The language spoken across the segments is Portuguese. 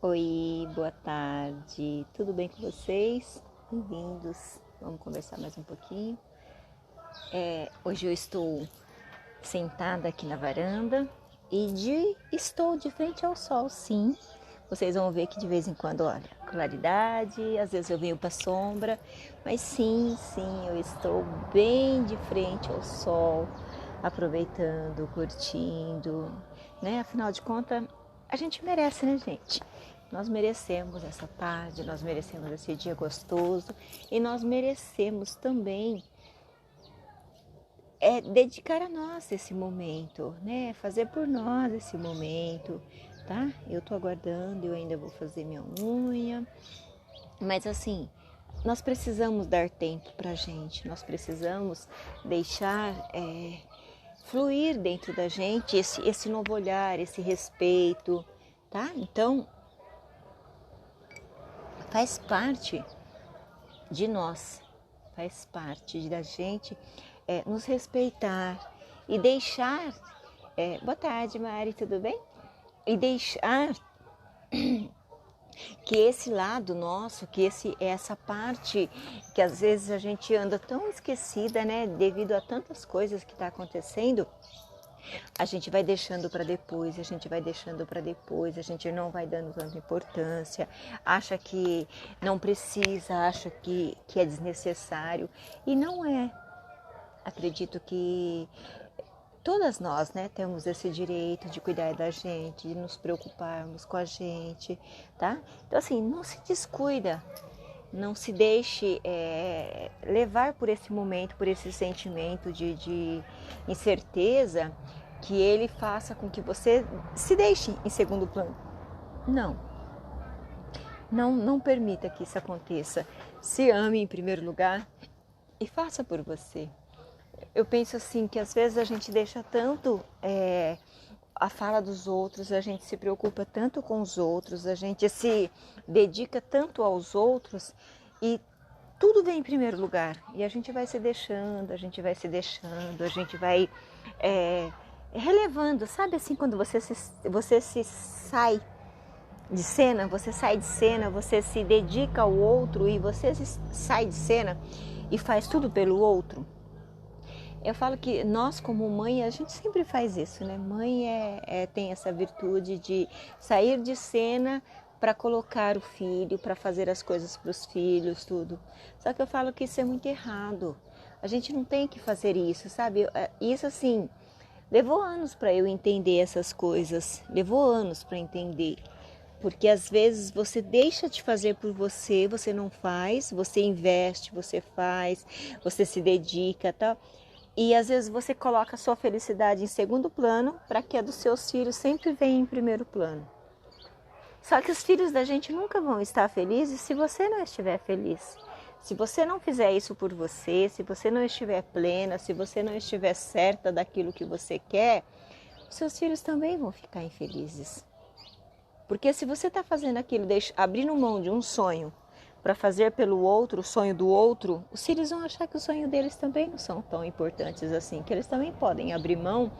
Oi, boa tarde. Tudo bem com vocês? Bem-vindos. Vamos conversar mais um pouquinho. Hoje eu estou sentada aqui na varanda e estou de frente ao sol, sim. Vocês vão ver que de vez em quando, olha, claridade, às vezes eu venho para sombra, mas sim, eu estou bem de frente ao sol, aproveitando, curtindo, né? Afinal de contas, a gente merece, né, gente? Nós merecemos essa tarde, nós merecemos esse dia gostoso e nós merecemos também dedicar a nós esse momento, né? Fazer por nós esse momento, tá? Eu tô aguardando, eu ainda vou fazer minha unha, mas assim, nós precisamos dar tempo pra gente, nós precisamos deixar fluir dentro da gente esse novo olhar, esse respeito, tá? Então, faz parte de nós, faz parte da gente nos respeitar e deixar. Boa tarde, Mari, tudo bem? E deixar que esse lado nosso, essa parte que às vezes a gente anda tão esquecida, né, devido a tantas coisas que está acontecendo, a gente vai deixando para depois, a gente vai deixando para depois, a gente não vai dando tanta importância, acha que não precisa, acha que é desnecessário e não é. Acredito que todas nós, né, temos esse direito de cuidar da gente, de nos preocuparmos com a gente, tá? Então assim, não se descuida, não se deixe levar por esse momento, por esse sentimento de incerteza, que ele faça com que você se deixe em segundo plano. Não permita que isso aconteça. Se ame em primeiro lugar e faça por você. Eu penso assim que às vezes a gente deixa tanto a fala dos outros, a gente se preocupa tanto com os outros, a gente se dedica tanto aos outros e tudo vem em primeiro lugar. E a gente vai se deixando, a gente vai relevando. Sabe assim, quando você se sai de cena, você se dedica ao outro e você sai de cena e faz tudo pelo outro? Eu falo que nós, como mãe, a gente sempre faz isso, né? Mãe tem essa virtude de sair de cena para colocar o filho, para fazer as coisas para os filhos, tudo. Só que eu falo que isso é muito errado. A gente não tem que fazer isso, sabe? Isso, assim, levou anos para eu entender essas coisas. Levou anos para entender. Porque às vezes você deixa de fazer por você, você não faz, você investe, você faz, você se dedica, tal. E às vezes você coloca a sua felicidade em segundo plano para que a dos seus filhos sempre venha em primeiro plano. Só que os filhos da gente nunca vão estar felizes se você não estiver feliz. Se você não fizer isso por você, se você não estiver plena, se você não estiver certa daquilo que você quer, os seus filhos também vão ficar infelizes. Porque se você está fazendo aquilo, abrindo mão de um sonho para fazer pelo outro, o sonho do outro, os filhos vão achar que o sonho deles também não são tão importantes assim, que eles também podem abrir mão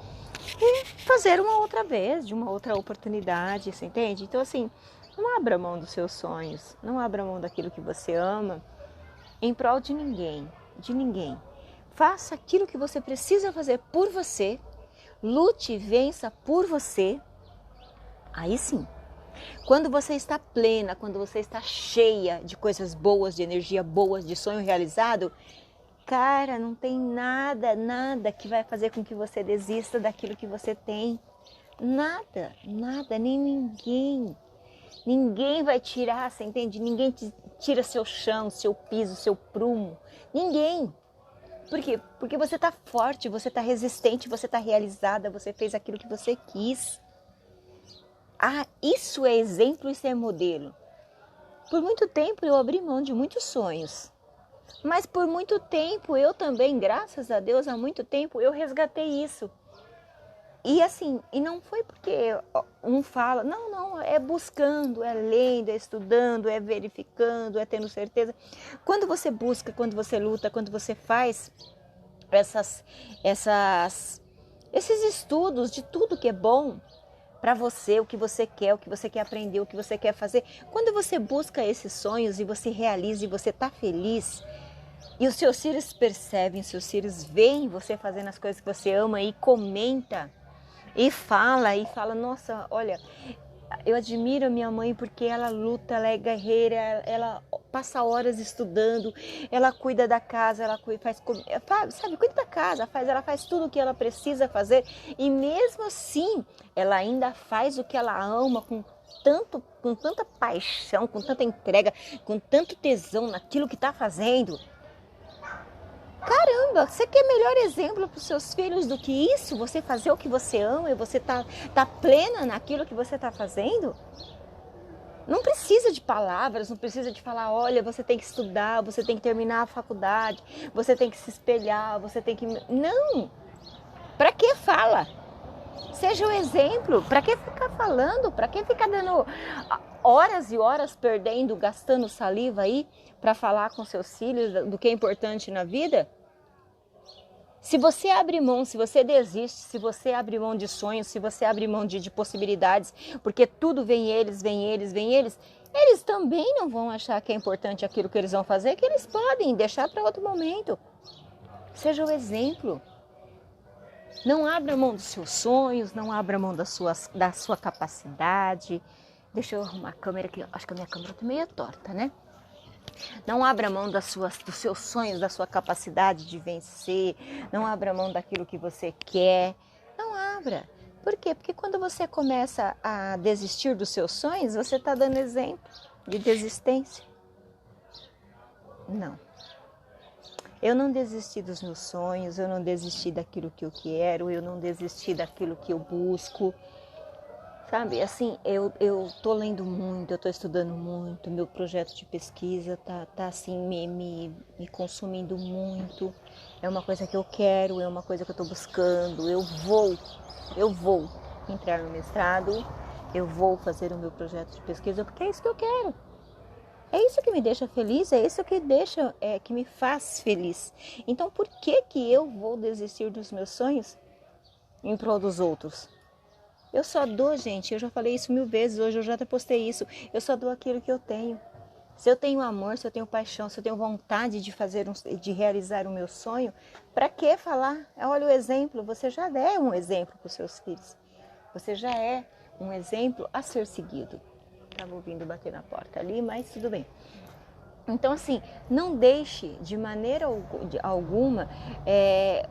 e fazer uma outra vez, de uma outra oportunidade, você entende? Então assim, não abra mão dos seus sonhos, não abra mão daquilo que você ama em prol de ninguém, de ninguém. Faça aquilo que você precisa fazer por você, lute e vença por você, aí sim. Quando você está plena, quando você está cheia de coisas boas, de energia boa, de sonho realizado, cara, não tem nada que vai fazer com que você desista daquilo que você tem. Nada, nem ninguém. Ninguém vai tirar, você entende? Ninguém tira seu chão, seu piso, seu prumo. Ninguém. Por quê? Porque você está forte, você está resistente, você está realizada, você fez aquilo que você quis. Ah, isso é exemplo, isso é modelo. Por muito tempo eu abri mão de muitos sonhos. Mas por muito tempo eu também, graças a Deus, há muito tempo eu resgatei isso. E assim, e não foi porque um fala, não, é buscando, é lendo, é estudando, é verificando, é tendo certeza. Quando você busca, quando você luta, quando você faz esses estudos de tudo que é bom, para você, o que você quer aprender, o que você quer fazer. Quando você busca esses sonhos e você realiza e você está feliz, e os seus filhos percebem, os seus filhos veem você fazendo as coisas que você ama e comenta e fala, nossa, olha, eu admiro a minha mãe porque ela luta, ela é guerreira, ela passa horas estudando, ela cuida da casa, ela cuida da casa, ela faz tudo o que ela precisa fazer e mesmo assim ela ainda faz o que ela ama com tanta paixão, com tanta entrega, com tanto tesão naquilo que está fazendo. Caramba, você quer melhor exemplo para os seus filhos do que isso? Você fazer o que você ama e você tá plena naquilo que você está fazendo? Não precisa de palavras, não precisa de falar, olha, você tem que estudar, você tem que terminar a faculdade, você tem que se espelhar, você tem que... Não! Para que fala? Seja o exemplo. Para que ficar falando? Para que ficar dando horas e horas perdendo, gastando saliva aí para falar com seus filhos do que é importante na vida? Se você abre mão, se você desiste, se você abre mão de sonhos, se você abre mão de possibilidades, porque tudo vem eles também não vão achar que é importante aquilo que eles vão fazer, que eles podem deixar para outro momento. Seja o exemplo. Não abra mão dos seus sonhos, não abra mão da sua capacidade. Deixa eu arrumar a câmera aqui, acho que a minha câmera está meio torta, né? Não abra mão dos seus sonhos, da sua capacidade de vencer. Não abra mão daquilo que você quer. Não abra. Por quê? Porque quando você começa a desistir dos seus sonhos, você está dando exemplo de desistência. Não. Eu não desisti dos meus sonhos, eu não desisti daquilo que eu quero, eu não desisti daquilo que eu busco. Sabe, assim, eu tô lendo muito, eu tô estudando muito, meu projeto de pesquisa tá assim, me consumindo muito. É uma coisa que eu quero, é uma coisa que eu tô buscando, eu vou entrar no mestrado, eu vou fazer o meu projeto de pesquisa, porque é isso que eu quero. É isso que me deixa feliz, é isso que me faz feliz. Então, por que eu vou desistir dos meus sonhos em prol dos outros? Eu só dou, gente, eu já falei isso 1000 vezes, hoje eu já até postei isso, eu só dou aquilo que eu tenho. Se eu tenho amor, se eu tenho paixão, se eu tenho vontade de realizar o meu sonho, para que falar? Olha o exemplo, você já é um exemplo para os seus filhos. Você já é um exemplo a ser seguido. Estava ouvindo bater na porta ali, mas tudo bem. Então, assim, não deixe de maneira alguma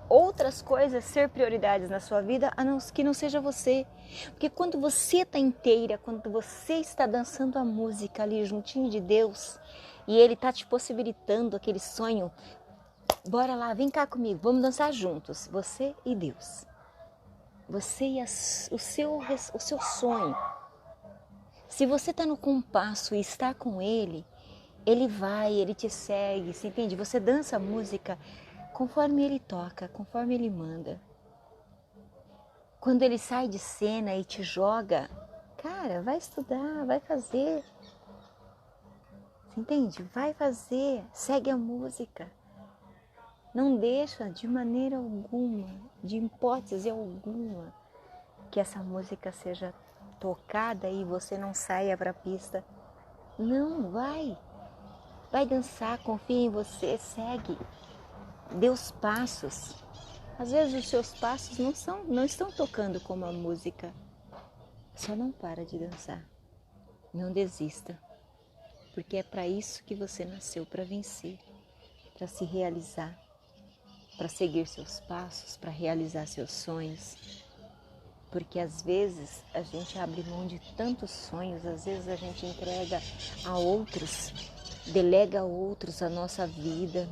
outras coisas ser prioridades na sua vida, a não que não seja você. Porque quando você está inteira, quando você está dançando a música ali juntinho de Deus, e Ele está te possibilitando aquele sonho, bora lá, vem cá comigo, vamos dançar juntos, você e Deus. Você e o seu sonho. Se você está no compasso e está com Ele, Ele te segue, você entende? Você dança a música conforme Ele toca, conforme Ele manda. Quando Ele sai de cena e te joga, cara, vai estudar, vai fazer. Você entende? Vai fazer, segue a música. Não deixa de maneira alguma, de hipótese alguma, que essa música seja tocada e você não saia para a pista. Não, vai dançar, confia em você, segue, dê os passos. Às vezes os seus passos não estão tocando como a música. Só não para de dançar, não desista, porque é para isso que você nasceu, para vencer, para se realizar, para seguir seus passos, para realizar seus sonhos. Porque às vezes a gente abre mão de tantos sonhos, às vezes a gente entrega a outros, delega a outros a nossa vida.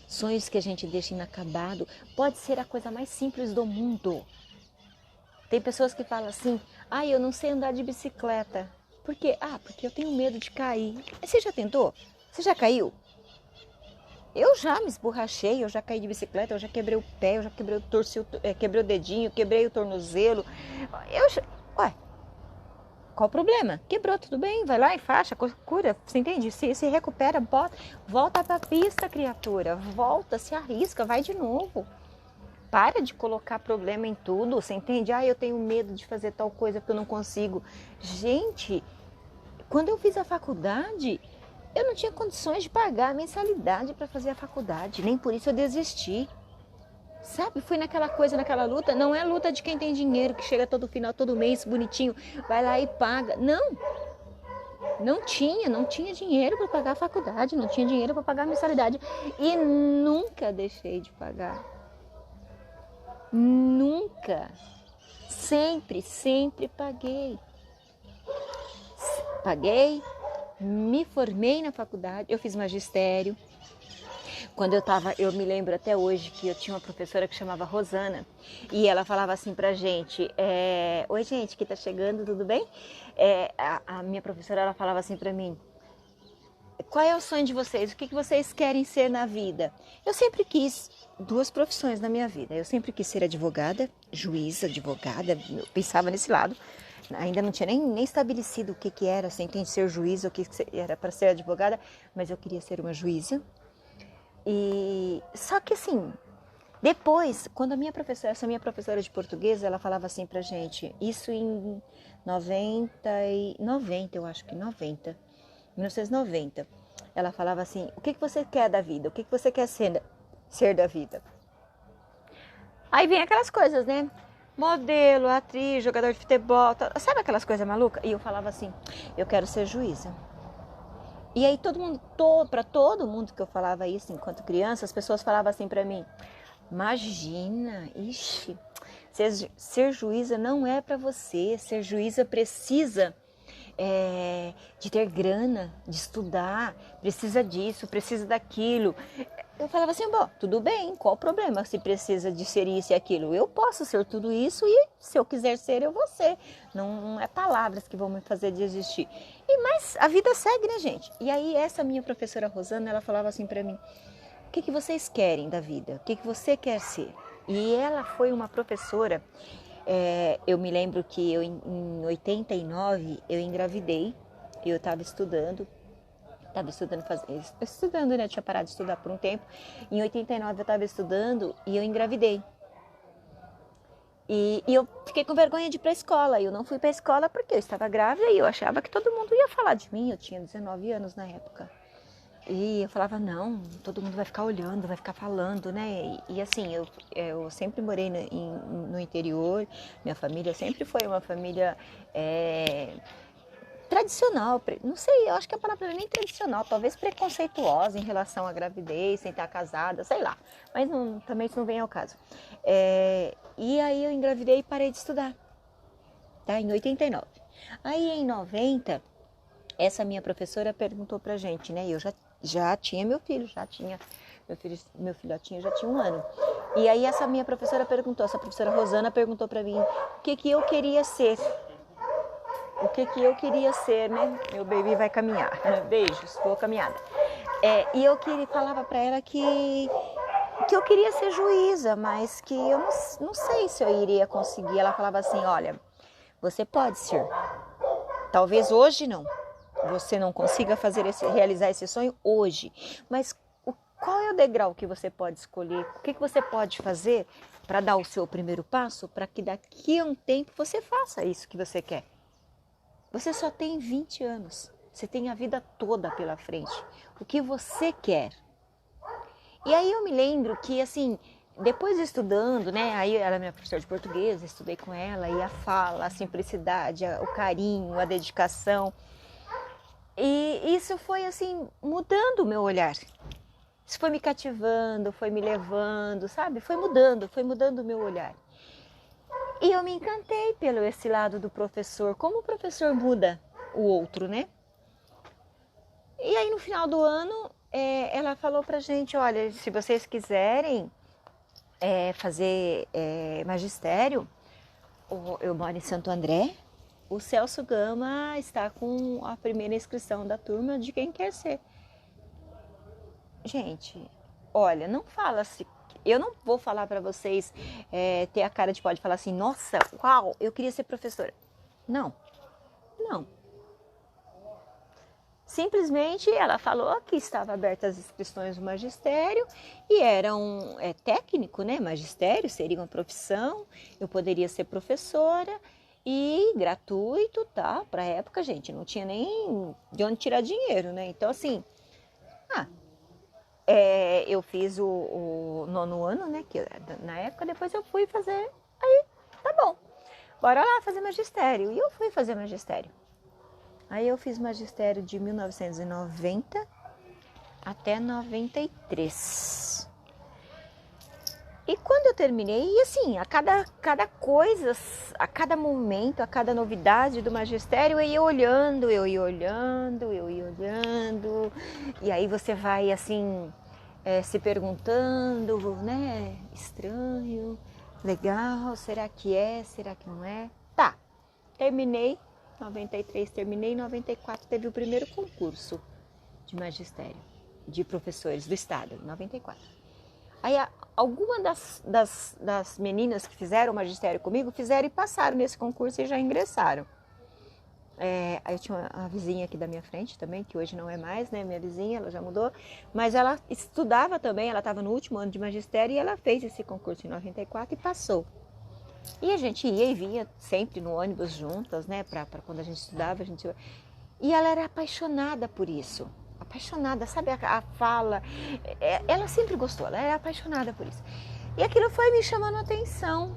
Sonhos que a gente deixa inacabado, pode ser a coisa mais simples do mundo. Tem pessoas que falam assim, eu não sei andar de bicicleta. Por quê? Porque eu tenho medo de cair. Você já tentou? Você já caiu? Eu já me esborrachei, eu já caí de bicicleta, eu já quebrei o pé, eu já quebrei o dedinho, quebrei o tornozelo. Ué, qual o problema? Quebrou, tudo bem, vai lá e faixa, cura, você entende? Se recupera, volta pra pista, criatura, volta, se arrisca, vai de novo. Para de colocar problema em tudo, você entende? Eu tenho medo de fazer tal coisa porque eu não consigo. Gente, quando eu fiz a faculdade, eu não tinha condições de pagar a mensalidade para fazer a faculdade, nem por isso eu desisti. Sabe, fui naquela coisa, naquela luta, não é luta de quem tem dinheiro, que chega todo final, todo mês, bonitinho, vai lá e paga. Não tinha dinheiro para pagar a faculdade, não tinha dinheiro para pagar a mensalidade e nunca deixei de pagar. Nunca. Sempre paguei. Paguei, me formei na faculdade, eu fiz magistério. Quando eu me lembro até hoje que eu tinha uma professora que chamava Rosana e ela falava assim pra gente, oi gente que tá chegando, tudo bem? A minha professora, ela falava assim pra mim, qual é o sonho de vocês? O que vocês querem ser na vida? Eu sempre quis 2 profissões na minha vida. Eu sempre quis ser advogada, juíza, advogada, eu pensava nesse lado. Ainda não tinha nem estabelecido o que era, assim, tem que ser juíza, o que era para ser advogada, mas eu queria ser uma juíza. E só que assim, depois, quando essa minha professora de português, ela falava assim pra gente, isso em 90, eu acho que 1990, ela falava assim, o que você quer da vida? O que você quer ser da vida? Aí vem aquelas coisas, né? Modelo, atriz, jogador de futebol, sabe aquelas coisas malucas? E eu falava assim, eu quero ser juíza. E aí para todo mundo que eu falava isso enquanto criança, as pessoas falavam assim pra mim, imagina, ser juíza não é pra você, ser juíza precisa de ter grana, de estudar, precisa disso, precisa daquilo. Eu falava assim, bom, tudo bem, qual o problema se precisa de ser isso e aquilo? Eu posso ser tudo isso e se eu quiser ser, eu vou ser. Não é palavras que vão me fazer desistir. Mas a vida segue, né, gente? E aí essa minha professora Rosana, ela falava assim pra mim, o que vocês querem da vida? O que você quer ser? E ela foi uma professora, eu me lembro que em 89 eu engravidei, eu estava estudando, né? Tinha parado de estudar por um tempo. Em 89 eu estava estudando e eu engravidei. E eu fiquei com vergonha de ir para a escola. Eu não fui para a escola porque eu estava grávida e eu achava que todo mundo ia falar de mim. Eu tinha 19 anos na época. E eu falava, não, todo mundo vai ficar olhando, vai ficar falando, né? E assim, eu sempre morei no interior. Minha família sempre foi uma família tradicional, não sei, eu acho que a palavra não é nem tradicional, talvez preconceituosa em relação à gravidez, sem estar casada, sei lá, mas também isso não vem ao caso. E aí eu engravidei e parei de estudar, tá? Em 89. Aí em 90, essa minha professora perguntou pra gente, né? Eu já tinha meu filhotinho já tinha 1 ano. E aí essa minha professora essa professora Rosana perguntou pra mim o que eu queria ser. O que eu queria ser, né? Meu baby vai caminhar. Beijos, boa caminhada. E eu falava para ela que eu queria ser juíza, mas que eu não sei se eu iria conseguir. Ela falava assim, olha, você pode ser. Talvez hoje não. Você não consiga realizar esse sonho hoje. Mas qual é o degrau que você pode escolher? O que você pode fazer para dar o seu primeiro passo para que daqui a um tempo você faça isso que você quer? Você só tem 20 anos, você tem a vida toda pela frente. O que você quer? E aí eu me lembro que, assim, depois estudando, né? Aí ela é minha professora de português, estudei com ela, e a fala, a simplicidade, o carinho, a dedicação. E isso foi, assim, mudando o meu olhar. Isso foi me cativando, foi me levando, sabe? Foi mudando o meu olhar. E eu me encantei pelo esse lado do professor, como o professor muda o outro, né? E aí no final do ano, ela falou pra gente, olha, se vocês quiserem fazer magistério, eu moro em Santo André, o Celso Gama está com a primeira inscrição da turma de quem quer ser. Gente, olha, não fala assim. Eu não vou falar para vocês ter a cara de pode falar assim, nossa, uau, eu queria ser professora. Não. simplesmente ela falou que estava abertas as inscrições do magistério e era um técnico, né? Magistério seria uma profissão, eu poderia ser professora e gratuito, tá? Para a época, gente, não tinha nem de onde tirar dinheiro, né? Então, assim, eu fiz o 9º ano, né? Que na época, depois eu fui fazer, aí tá bom, bora lá fazer magistério. E eu fui fazer magistério. Aí eu fiz magistério de 1990 até 93. E quando eu terminei, e assim, a cada coisa, a cada momento, a cada novidade do magistério, eu ia olhando. E aí você vai assim, se perguntando, né? Estranho, legal, será que é, será que não é? Tá, terminei. 93 terminei, em 94 teve o primeiro concurso de magistério, de professores do estado, em 94. Aí alguma das meninas que fizeram magistério comigo, fizeram e passaram nesse concurso e já ingressaram. Aí eu tinha uma vizinha aqui da minha frente também, que hoje não é mais, né, minha vizinha, ela já mudou, mas ela estudava também, ela estava no último ano de magistério e ela fez esse concurso em 94 e passou. E a gente ia e vinha sempre no ônibus juntas, né? Pra quando a gente estudava, E ela era apaixonada por isso. Apaixonada, sabe a fala? Ela sempre gostou, ela era apaixonada por isso. E aquilo foi me chamando a atenção.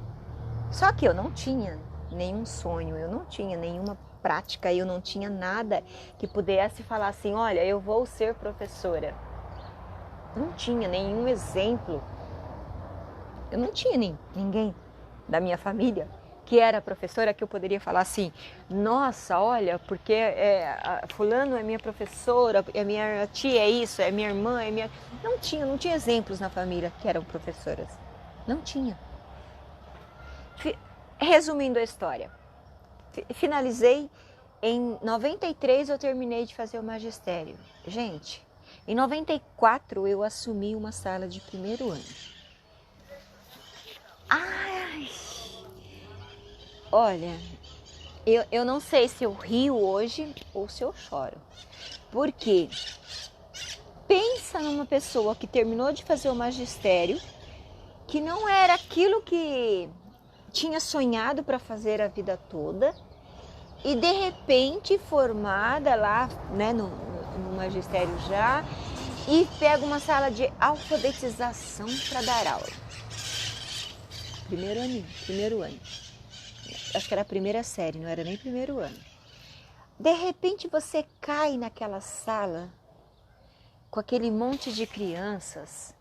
Só que eu não tinha nenhum sonho, eu não tinha nenhuma prática, eu não tinha nada que pudesse falar assim, olha, eu vou ser professora. Não tinha nenhum exemplo. Eu não tinha ninguém da minha família que era professora que eu poderia falar assim, nossa, olha, porque fulano é minha professora, é minha tia, é isso, é minha irmã, é minha... Não tinha exemplos na família que eram professoras. Não tinha. Resumindo a história, finalizei em 93, eu terminei de fazer o magistério. Gente, em 94 eu assumi uma sala de primeiro ano. Ai, olha, eu não sei se eu rio hoje ou se eu choro. Porque pensa numa pessoa que terminou de fazer o magistério, que não era aquilo que tinha sonhado para fazer a vida toda, e de repente formada lá, né, no magistério já, e pega uma sala de alfabetização para dar aula. Primeiro ano. Acho que era a primeira série, não era nem primeiro ano. De repente você cai naquela sala com aquele monte de crianças.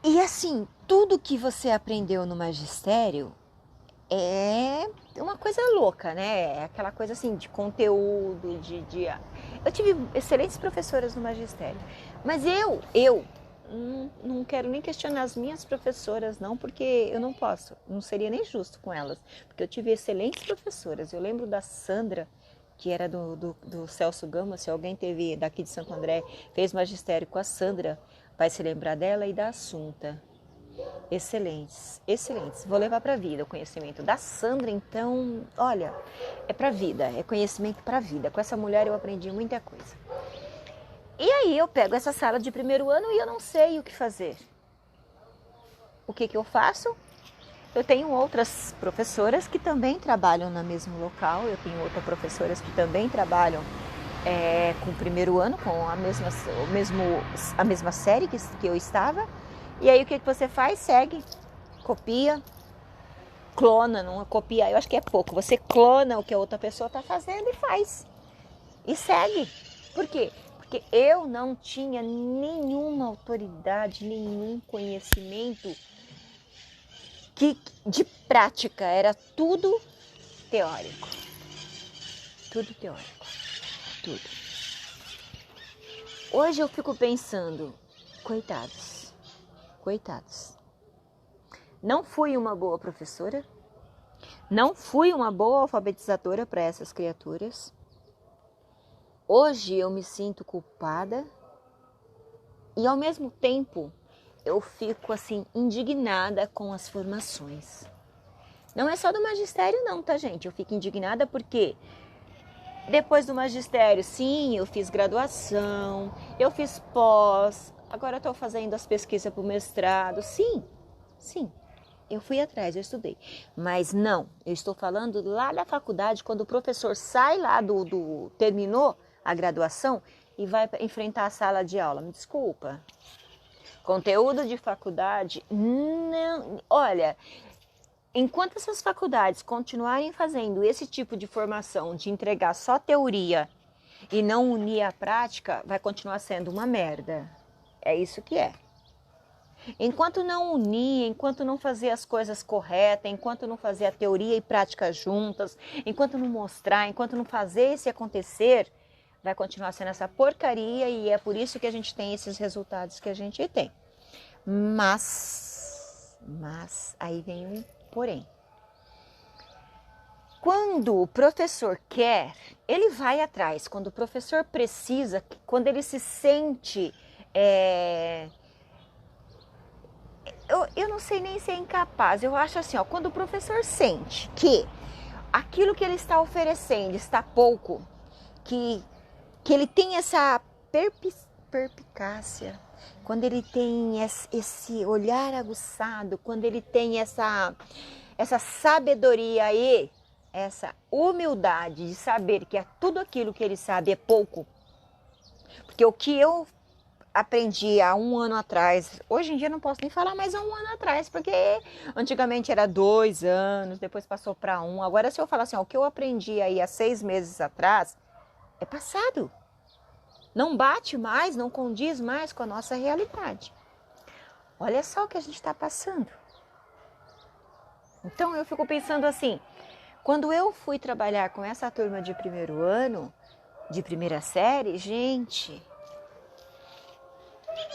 E assim, tudo que você aprendeu no magistério é uma coisa louca, né? É aquela coisa assim de conteúdo, Eu tive excelentes professoras no magistério, mas eu não quero nem questionar as minhas professoras, não, porque eu não posso, não seria nem justo com elas, porque eu tive excelentes professoras. Eu lembro da Sandra, que era do Celso Gama, se alguém teve daqui de Santo André, fez magistério com a Sandra, vai se lembrar dela, e da Assunta. Excelentes. Vou levar para a vida o conhecimento da Sandra, então, olha, é para a vida, é conhecimento para a vida. Com essa mulher eu aprendi muita coisa. E aí eu pego essa sala de primeiro ano e eu não sei o que fazer. O que eu faço? Eu tenho outras professoras que também trabalham no mesmo local, eu tenho outras professoras que também trabalham com o primeiro ano, com a mesma série que eu estava. E aí o que você faz? Segue, copia, clona, não copia, eu acho que é pouco. Você clona o que a outra pessoa está fazendo e faz. E segue. Por quê? Porque eu não tinha nenhuma autoridade, nenhum conhecimento de prática, era tudo teórico. Tudo teórico. Tudo. Hoje eu fico pensando, coitados. Não fui uma boa professora, não fui uma boa alfabetizadora para essas criaturas. Hoje eu me sinto culpada e ao mesmo tempo eu fico assim indignada com as formações. Não é só do magistério não, tá, gente? Eu fico indignada porque Depois do magistério, sim, eu fiz graduação, eu fiz pós, agora estou fazendo as pesquisas para o mestrado. Sim, sim, eu fui atrás, eu estudei. Mas não, eu estou falando lá da faculdade, quando o professor sai lá terminou a graduação e vai enfrentar a sala de aula. Me desculpa. Conteúdo de faculdade, não. Olha, enquanto essas faculdades continuarem fazendo esse tipo de formação, de entregar só teoria e não unir a prática, vai continuar sendo uma merda. É isso que é. Enquanto não unir, enquanto não fazer as coisas corretas, enquanto não fazer a teoria e prática juntas, enquanto não mostrar, enquanto não fazer esse acontecer, vai continuar sendo essa porcaria e é por isso que a gente tem esses resultados que a gente tem. Mas aí vem um porém. Quando o professor quer, ele vai atrás. Quando o professor precisa, quando ele se sente... Eu não sei nem se é incapaz. Eu acho assim, ó, quando o professor sente que aquilo que ele está oferecendo está pouco, que ele tem essa perspicácia, quando ele tem esse olhar aguçado, quando ele tem essa sabedoria e essa humildade de saber que tudo aquilo que ele sabe é pouco, porque o que eu aprendi há um ano atrás, hoje em dia não posso nem falar mais há um ano atrás, porque antigamente era 2 anos, depois passou para 1, agora se eu falar assim, ó, o que eu aprendi aí há 6 meses atrás, é passado. Não bate mais, não condiz mais com a nossa realidade. Olha só o que a gente está passando. Então eu fico pensando assim, quando eu fui trabalhar com essa turma de primeiro ano, de primeira série, gente,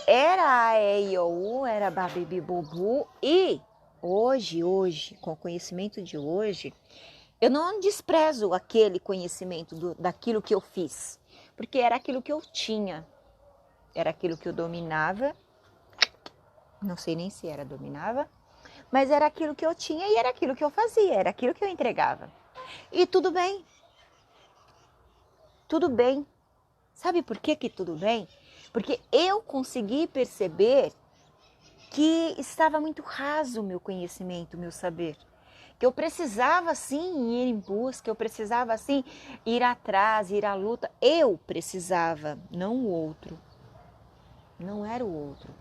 era a E, I, O, U, era Babibi, Bubu e hoje, com o conhecimento de hoje, eu não desprezo aquele conhecimento daquilo que eu fiz, porque era aquilo que eu tinha, era aquilo que eu dominava, não sei nem se era dominava, mas era aquilo que eu tinha e era aquilo que eu fazia, era aquilo que eu entregava. E tudo bem. Tudo bem. Sabe por que tudo bem? Porque eu consegui perceber que estava muito raso o meu conhecimento, o meu saber. Que eu precisava sim ir em busca, eu precisava sim ir atrás, ir à luta. Eu precisava, não o outro. Não era o outro.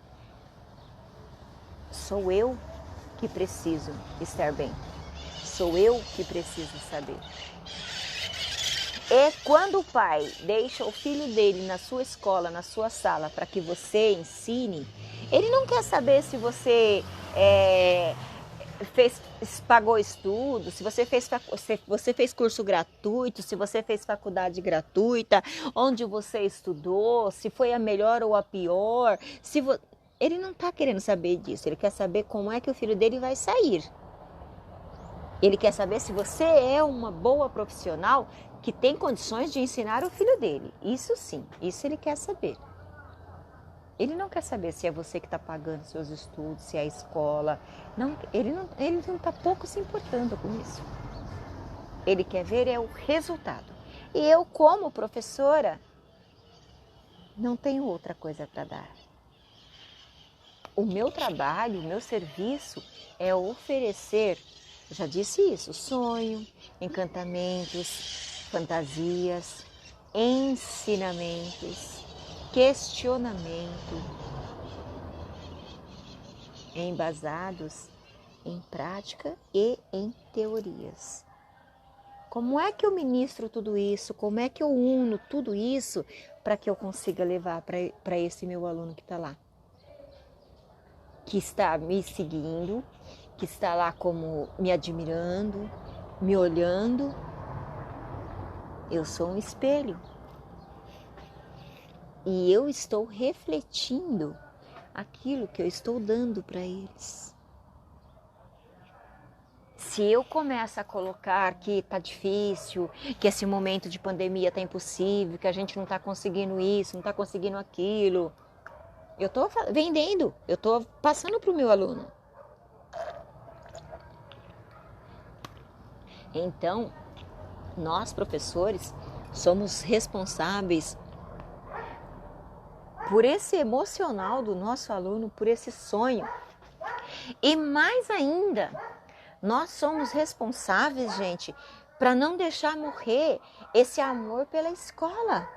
Sou eu que preciso estar bem. Sou eu que preciso saber. É quando o pai deixa o filho dele na sua escola, na sua sala, para que você ensine, ele não quer saber se você pagou estudo, se você fez curso gratuito, se você fez faculdade gratuita, onde você estudou, se foi a melhor ou a pior. Ele não está querendo saber disso, ele quer saber como é que o filho dele vai sair. Ele quer saber se você é uma boa profissional que tem condições de ensinar o filho dele. Isso sim, isso ele quer saber. Ele não quer saber se é você que está pagando seus estudos, se é a escola. Não, ele não está pouco se importando com isso. Ele quer ver é o resultado. E eu, como professora, não tenho outra coisa para dar. O meu trabalho, o meu serviço é oferecer, eu já disse isso, sonho, encantamentos, fantasias, ensinamentos, questionamento, embasados em prática e em teorias. Como é que eu ministro tudo isso? Como é que eu uno tudo isso para que eu consiga levar para esse meu aluno que está lá? Que está me seguindo, que está lá como me admirando, me olhando. Eu sou um espelho. E eu estou refletindo aquilo que eu estou dando para eles. Se eu começo a colocar que está difícil, que esse momento de pandemia está impossível, que a gente não está conseguindo isso, não está conseguindo aquilo, eu estou vendendo, eu estou passando para o meu aluno. Então, nós professores somos responsáveis por esse emocional do nosso aluno, por esse sonho. E mais ainda, nós somos responsáveis, gente, para não deixar morrer esse amor pela escola.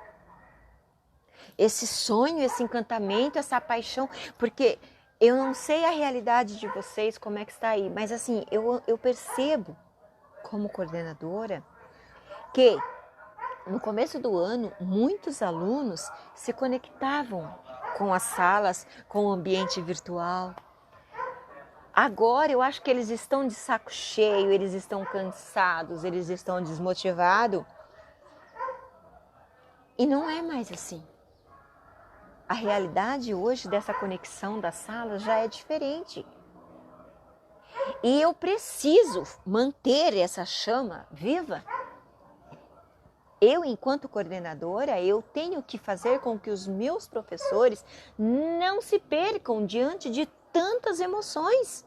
Esse sonho, esse encantamento, essa paixão, porque eu não sei a realidade de vocês, como é que está aí, mas assim, eu percebo como coordenadora que no começo do ano, muitos alunos se conectavam com as salas, com o ambiente virtual. Agora eu acho que eles estão de saco cheio, eles estão cansados, eles estão desmotivados. E não é mais assim. A realidade hoje dessa conexão das salas já é diferente. E eu preciso manter essa chama viva. Eu, enquanto coordenadora, eu tenho que fazer com que os meus professores não se percam diante de tantas emoções,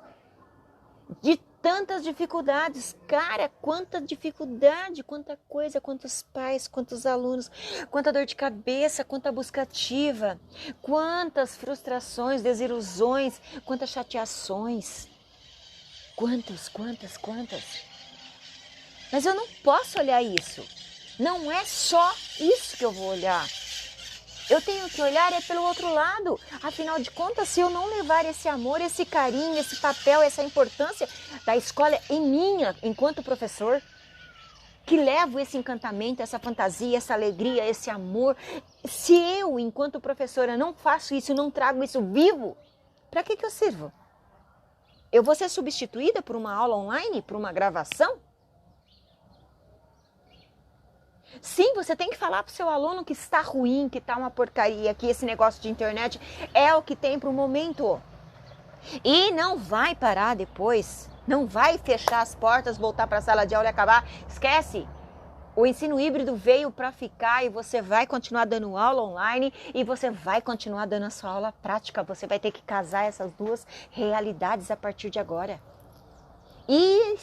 de tantas dificuldades. Cara, quanta dificuldade, quanta coisa, quantos pais, quantos alunos, quanta dor de cabeça, quanta busca ativa, quantas frustrações, desilusões, quantas chateações. Quantas. Mas eu não posso olhar isso. Não é só isso que eu vou olhar. Eu tenho que olhar pelo outro lado. Afinal de contas, se eu não levar esse amor, esse carinho, esse papel, essa importância da escola em minha, enquanto professor, que levo esse encantamento, essa fantasia, essa alegria, esse amor, se eu, enquanto professora, não faço isso, não trago isso vivo, para que eu sirvo? Eu vou ser substituída por uma aula online, por uma gravação? Sim, você tem que falar para o seu aluno que está ruim, que está uma porcaria, que esse negócio de internet é o que tem para o momento. E não vai parar depois, não vai fechar as portas, voltar para a sala de aula e acabar. Esquece! O ensino híbrido veio para ficar e você vai continuar dando aula online e você vai continuar dando a sua aula prática. Você vai ter que casar essas duas realidades a partir de agora. E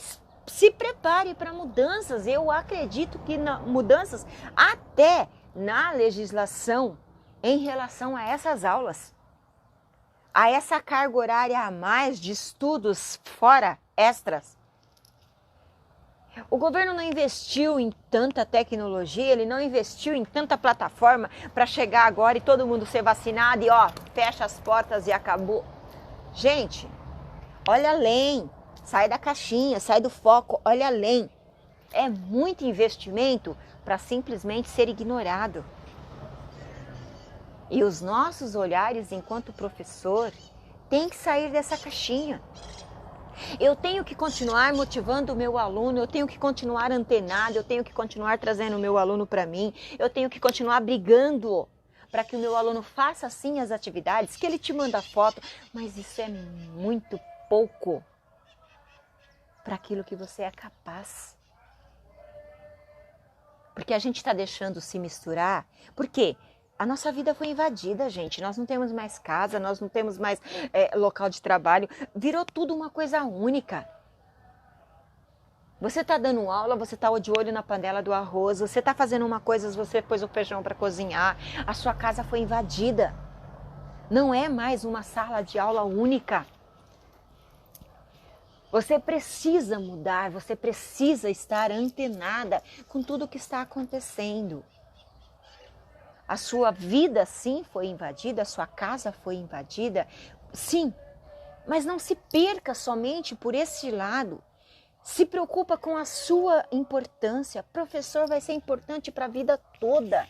se prepare para mudanças. Eu acredito que mudanças até na legislação em relação a essas aulas. A essa carga horária a mais de estudos fora, extras. O governo não investiu em tanta tecnologia, ele não investiu em tanta plataforma para chegar agora e todo mundo ser vacinado e ó, fecha as portas e acabou. Gente, olha além. Sai da caixinha, sai do foco, olha além. É muito investimento para simplesmente ser ignorado. E os nossos olhares enquanto professor têm que sair dessa caixinha. Eu tenho que continuar motivando o meu aluno, eu tenho que continuar antenado, eu tenho que continuar trazendo o meu aluno para mim, eu tenho que continuar brigando para que o meu aluno faça sim as atividades, que ele te manda foto, mas isso é muito pouco para aquilo que você é capaz. Porque a gente está deixando se misturar. Por quê? A nossa vida foi invadida, gente. Nós não temos mais casa, nós não temos mais local de trabalho. Virou tudo uma coisa única. Você está dando aula, você está de olho na panela do arroz, você está fazendo uma coisa, você pôs o feijão para cozinhar. A sua casa foi invadida. Não é mais uma sala de aula única. Você precisa mudar, você precisa estar antenada com tudo o que está acontecendo. A sua vida, sim, foi invadida, a sua casa foi invadida, sim. Mas não se perca somente por esse lado. Se preocupa com a sua importância. Professor vai ser importante para a vida toda.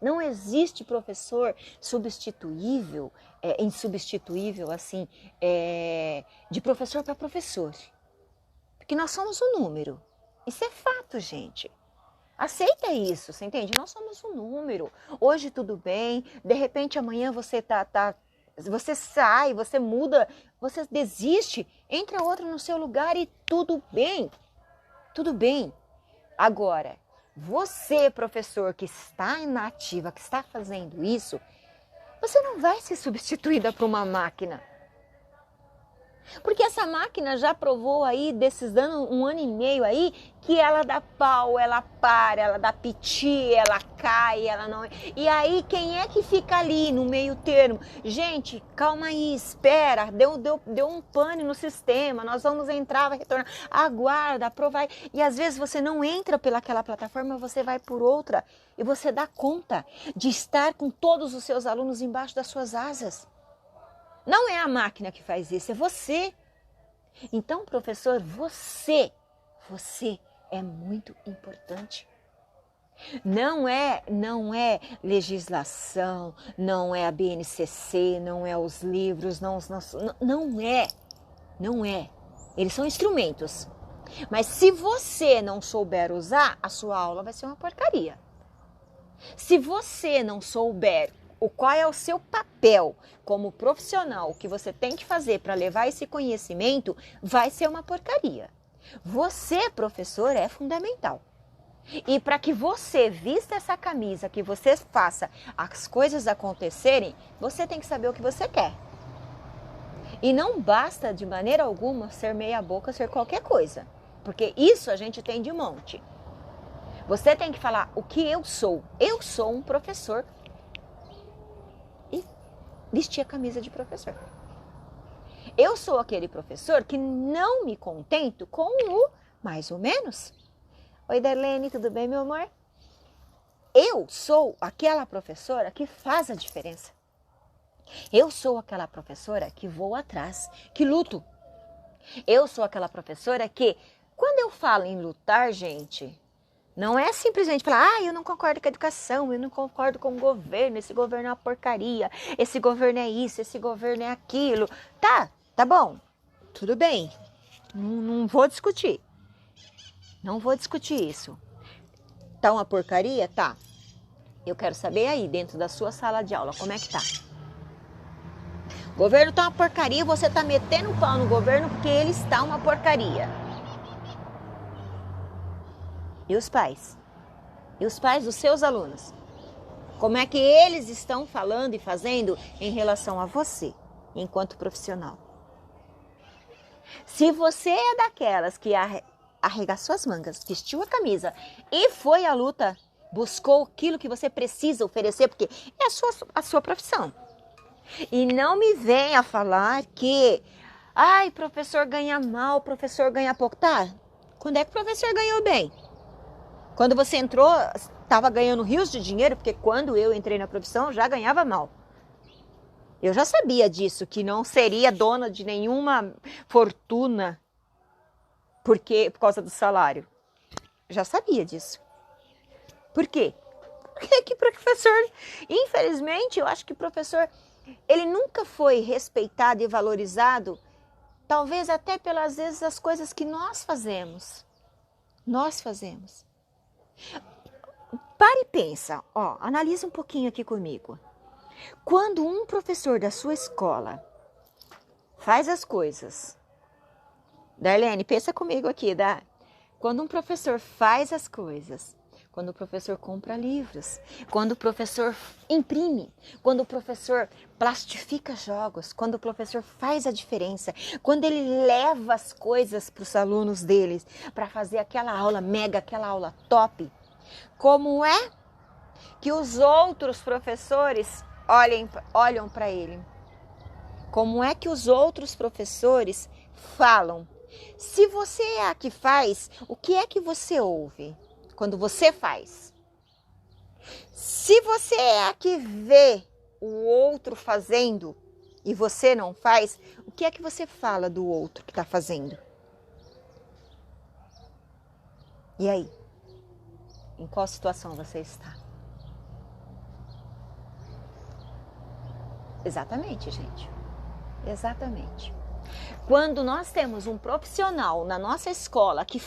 Não existe professor substituível, insubstituível, assim, de professor para professor. Porque nós somos um número. Isso é fato, gente. Aceita isso, você entende? Nós somos um número. Hoje tudo bem, de repente amanhã você você sai, você muda, você desiste, entra outro no seu lugar e tudo bem. Tudo bem. Agora, você, professor, que está na ativa, que está fazendo isso, você não vai ser substituída por uma máquina. Porque essa máquina já provou aí, desses anos, 1 ano e meio aí, que ela dá pau, ela para, ela dá piti, ela cai, ela não... E aí, quem é que fica ali no meio termo? Gente, calma aí, espera, deu um pane no sistema, nós vamos entrar, vai retornar, aguarda, aprovar. E às vezes você não entra pelaquela plataforma, você vai por outra. E você dá conta de estar com todos os seus alunos embaixo das suas asas. Não é a máquina que faz isso, é você. Então, professor, você é muito importante. Não é legislação, não é a BNCC, não é os livros, não é. Eles são instrumentos. Mas se você não souber usar, a sua aula vai ser uma porcaria. Se você não souber qual é o seu papel como profissional, o que você tem que fazer para levar esse conhecimento, vai ser uma porcaria. Você, professor, é fundamental. E para que você vista essa camisa, que você faça as coisas acontecerem, você tem que saber o que você quer. E não basta de maneira alguma ser meia boca, ser qualquer coisa. Porque isso a gente tem de monte. Você tem que falar o que eu sou. Eu sou um professor. E vestir a camisa de professor. Eu sou aquele professor que não me contento com o mais ou menos. Oi, Darlene, tudo bem, meu amor? Eu sou aquela professora que faz a diferença. Eu sou aquela professora que vou atrás, que luto. Eu sou aquela professora que, quando eu falo em lutar, gente, não é simplesmente falar, eu não concordo com a educação, eu não concordo com o governo, esse governo é uma porcaria, esse governo é isso, esse governo é aquilo. Tá bom, tudo bem, não vou discutir. Não vou discutir isso. Tá uma porcaria? Tá. Eu quero saber aí, dentro da sua sala de aula, como é que tá? O governo tá uma porcaria, você tá metendo pau no governo porque ele está uma porcaria. E os pais? E os pais dos seus alunos? Como é que eles estão falando e fazendo em relação a você, enquanto profissional? Se você é daquelas que arregaçou as mangas, vestiu a camisa e foi à luta, buscou aquilo que você precisa oferecer, porque é a sua profissão. E não me venha falar que, professor ganha mal, professor ganha pouco. Tá, quando é que o professor ganhou bem? Quando você entrou, estava ganhando rios de dinheiro, porque quando eu entrei na profissão, eu já ganhava mal. Eu já sabia disso, que não seria dona de nenhuma fortuna por causa do salário. Já sabia disso. Por quê? Porque que professor, infelizmente, eu acho que professor, ele nunca foi respeitado e valorizado, talvez até pelas vezes as coisas que nós fazemos. Nós fazemos. Pare e pensa, analisa um pouquinho aqui comigo. Quando um professor da sua escola faz as coisas, Darlene, pensa comigo aqui, quando um professor faz as coisas, quando o professor compra livros, quando o professor imprime, quando o professor plastifica jogos, quando o professor faz a diferença, quando ele leva as coisas para os alunos deles para fazer aquela aula mega, aquela aula top, como é que os outros professores olham para ele? Como é que os outros professores falam? Se você é a que faz, o que é que você ouve quando você faz? Se você é a que vê o outro fazendo e você não faz, o que é que você fala do outro que está fazendo? E aí? Em qual situação você está? Exatamente, gente. Exatamente. Quando nós temos um profissional na nossa escola que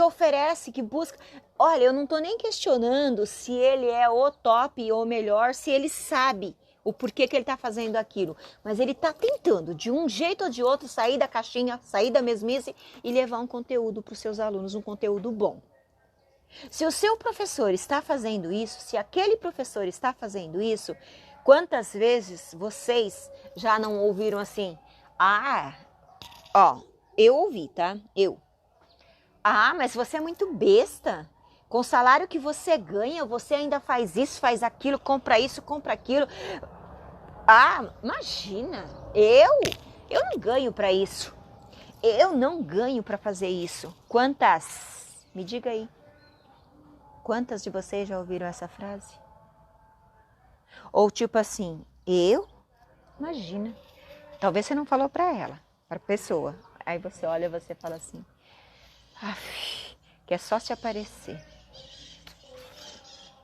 oferece, que busca... Olha, eu não estou nem questionando se ele é o top ou melhor, se ele sabe o porquê que ele está fazendo aquilo. Mas ele está tentando, de um jeito ou de outro, sair da caixinha, sair da mesmice e levar um conteúdo para os seus alunos, um conteúdo bom. Se o seu professor está fazendo isso, se aquele professor está fazendo isso, Quantas vezes vocês já não ouviram assim? Eu ouvi, tá? Mas você é muito besta. Com o salário que você ganha, você ainda faz isso, faz aquilo, compra isso, compra aquilo. Imagina, eu não ganho para isso. Eu não ganho para fazer isso. Quantas? Me diga aí. Quantas de vocês já ouviram essa frase? Ou tipo assim, Imagina. Talvez você não falou para ela, para a pessoa. Aí você olha e você fala assim, que é só se aparecer.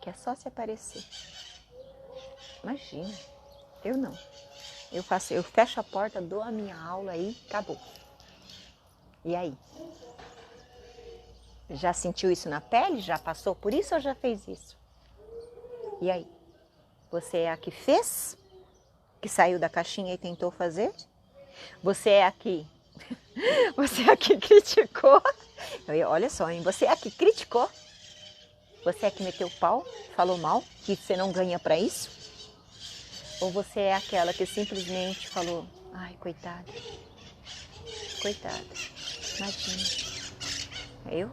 Que é só se aparecer. Imagina, eu não. Eu fecho a porta, dou a minha aula e acabou. E aí? Já sentiu isso na pele? Já passou por isso ou já fez isso? E aí? Você é a que fez? Que saiu da caixinha e tentou fazer? Você é a que... Você é a que criticou? Olha só, hein? Você é a que criticou? Você é a que meteu o pau? Falou mal? Que você não ganha pra isso? Ou você é aquela que simplesmente falou, ai, coitada. Coitada. Imagina. Eu?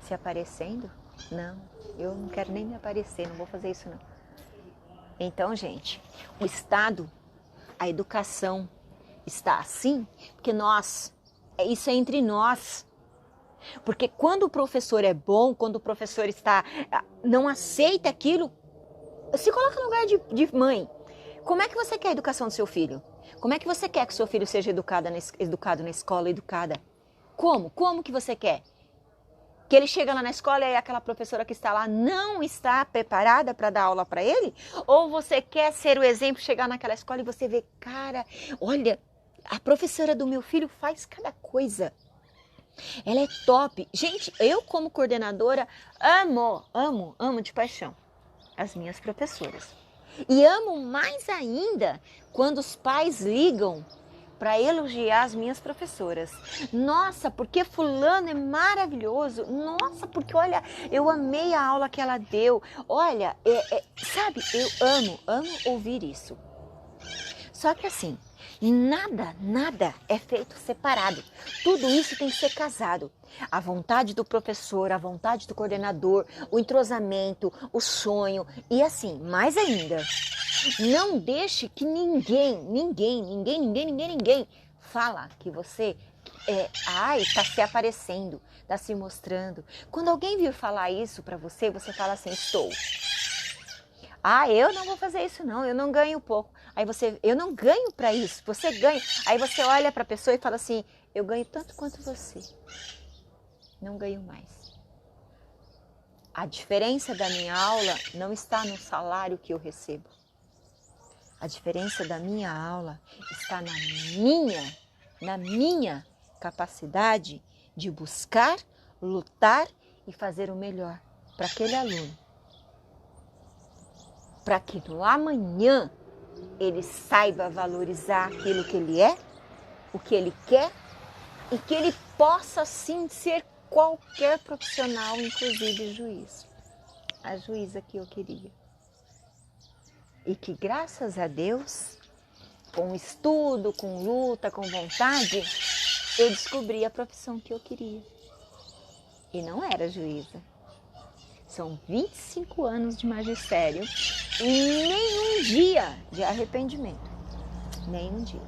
Se aparecendo? Não, eu não quero nem me aparecer, não vou fazer isso não. Então, gente, o Estado, a educação está assim, porque isso é entre nós. Porque quando o professor é bom, quando o professor não aceita aquilo, se coloca no lugar de mãe. Como é que você quer a educação do seu filho? Como é que você quer que o seu filho seja educado na escola, educada? Como? Como que você quer? Que ele chega lá na escola e aquela professora que está lá não está preparada para dar aula para ele? Ou você quer ser o exemplo, chegar naquela escola e você vê, cara, olha, a professora do meu filho faz cada coisa. Ela é top. Gente, eu como coordenadora amo de paixão as minhas professoras. E amo mais ainda quando os pais ligam para elogiar as minhas professoras. Nossa, porque fulano é maravilhoso. Nossa, porque olha, eu amei a aula que ela deu. Olha, sabe, eu amo ouvir isso. Só que assim, nada é feito separado. Tudo isso tem que ser casado. A vontade do professor, a vontade do coordenador, o entrosamento, o sonho e assim, mais ainda, não deixe que ninguém fala que você está se aparecendo, está se mostrando. Quando alguém vir falar isso para você, você fala assim, eu não vou fazer isso não, eu não ganho pouco. Aí eu não ganho para isso, você ganha. Aí você olha para a pessoa e fala assim, eu ganho tanto quanto você, não ganho mais. A diferença da minha aula não está no salário que eu recebo. A diferença da minha aula está na minha capacidade de buscar, lutar e fazer o melhor para aquele aluno. Para que no amanhã ele saiba valorizar aquilo que ele é, o que ele quer e que ele possa sim ser qualquer profissional, inclusive juiz. A juíza que eu queria. E que graças a Deus, com estudo, com luta, com vontade, eu descobri a profissão que eu queria. E não era juíza. São 25 anos de magistério e nenhum dia de arrependimento. Nenhum dia.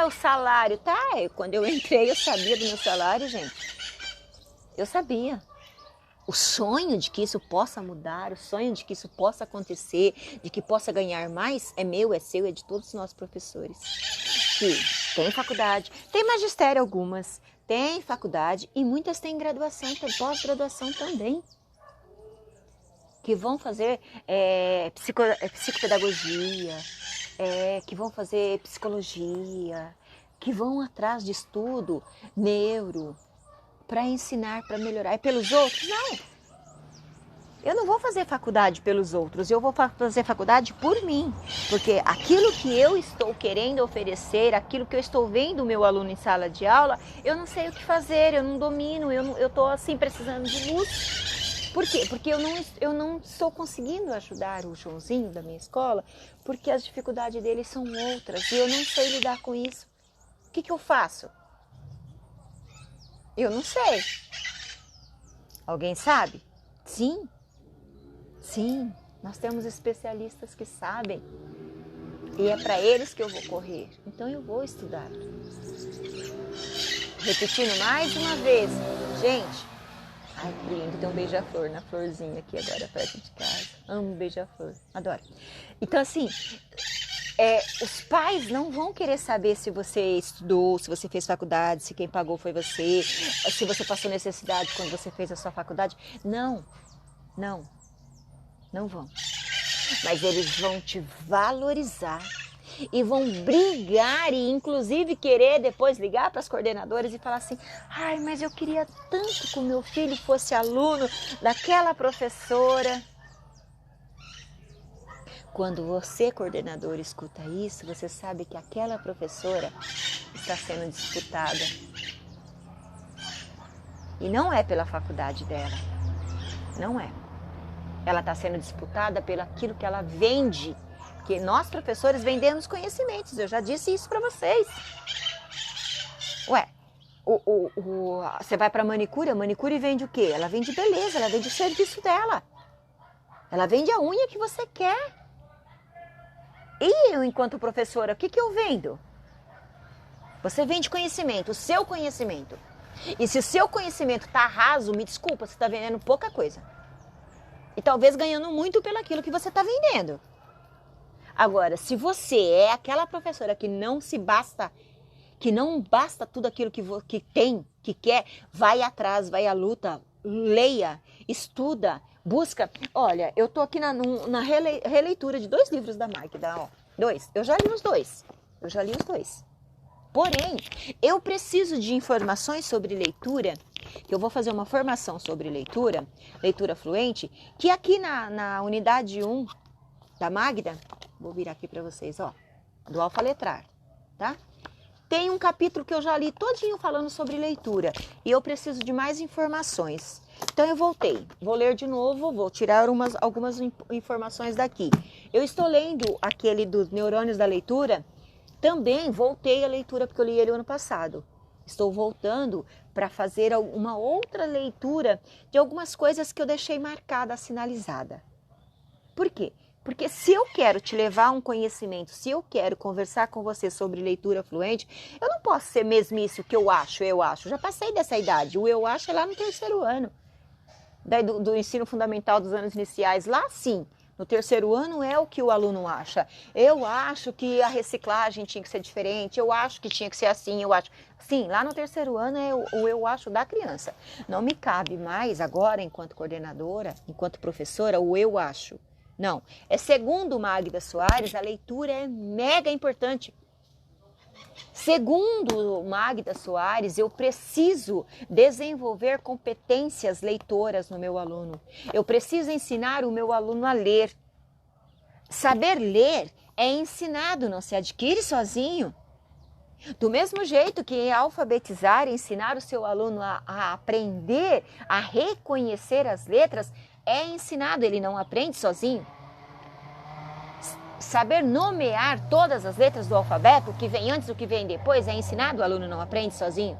O salário, tá? Quando eu entrei, eu sabia do meu salário, gente. Eu sabia. O sonho de que isso possa mudar, o sonho de que isso possa acontecer, de que possa ganhar mais, é meu, é seu, é de todos os nossos professores. Que tem faculdade, tem magistério algumas, tem faculdade e muitas têm graduação, pós-graduação também. Que vão fazer psicopedagogia, que vão fazer psicologia, que vão atrás de estudo, neuro, para ensinar, para melhorar. É pelos outros? Não. Eu não vou fazer faculdade pelos outros, eu vou fazer faculdade por mim. Porque aquilo que eu estou querendo oferecer, aquilo que eu estou vendo o meu aluno em sala de aula, eu não sei o que fazer, eu não domino, eu estou assim precisando de luz. Por quê? Porque eu não estou conseguindo ajudar o Joãozinho da minha escola, porque as dificuldades dele são outras e eu não sei lidar com isso. O que eu faço? Eu não sei. Alguém sabe? Sim, sim, nós temos especialistas que sabem. E é para eles que eu vou correr. Então eu vou estudar. Repetindo mais uma vez. Gente, ai que lindo, tem um beija-flor na florzinha aqui agora perto de casa. Amo beija-flor, adoro. Então assim, os pais não vão querer saber se você estudou, se você fez faculdade, se quem pagou foi você, se você passou necessidade quando você fez a sua faculdade. Não vão. Mas eles vão te valorizar e vão brigar e inclusive querer depois ligar para as coordenadoras e falar assim: ai, mas eu queria tanto que o meu filho fosse aluno daquela professora. Quando você, coordenador, escuta isso, você sabe que aquela professora está sendo disputada. E não é pela faculdade dela, não é. Ela está sendo disputada pelo aquilo que ela vende. Porque nós, professores, vendemos conhecimentos. Eu já disse isso para vocês. Ué, você vai para a manicure vende o quê? Ela vende beleza, ela vende o serviço dela. Ela vende a unha que você quer. E eu, enquanto professora, o que eu vendo? Você vende conhecimento, o seu conhecimento. E se o seu conhecimento está raso, me desculpa, você está vendendo pouca coisa. E talvez ganhando muito pelo aquilo que você está vendendo. Agora, se você é aquela professora que não basta tudo aquilo que tem, que quer, vai atrás, vai à luta, leia, estuda, busca. Olha, eu tô aqui na releitura de 2 livros da Magda, ó. 2. Eu já li os dois. Porém, eu preciso de informações sobre leitura, que eu vou fazer uma formação sobre leitura fluente, que aqui na unidade 1 da Magda, vou virar aqui para vocês, ó, do alfaletrar, tá? Tem um capítulo que eu já li todinho falando sobre leitura e eu preciso de mais informações. Então eu vou ler de novo, vou tirar algumas informações daqui. Eu estou lendo aquele dos neurônios da leitura. Também voltei à leitura porque eu li ele ano passado. Estou voltando para fazer uma outra leitura de algumas coisas que eu deixei marcada, sinalizada. Por quê? Porque se eu quero te levar a um conhecimento, se eu quero conversar com você sobre leitura fluente, eu não posso ser mesmice o que eu acho. Já passei dessa idade. O eu acho é lá no 3º ano. Do ensino fundamental dos anos iniciais. Lá sim. No 3º ano é o que o aluno acha. Eu acho que a reciclagem tinha que ser diferente, eu acho que tinha que ser assim, eu acho. Sim, lá no 3º ano é o eu acho da criança. Não me cabe mais agora, enquanto coordenadora, enquanto professora, o eu acho. Não. Segundo Magda Soares, a leitura é mega importante. Segundo Magda Soares, eu preciso desenvolver competências leitoras no meu aluno. Eu preciso ensinar o meu aluno a ler. Saber ler é ensinado, não se adquire sozinho. Do mesmo jeito que alfabetizar, ensinar o seu aluno a aprender, a reconhecer as letras, é ensinado, ele não aprende sozinho. Saber nomear todas as letras do alfabeto, o que vem antes, o que vem depois, é ensinado, o aluno não aprende sozinho.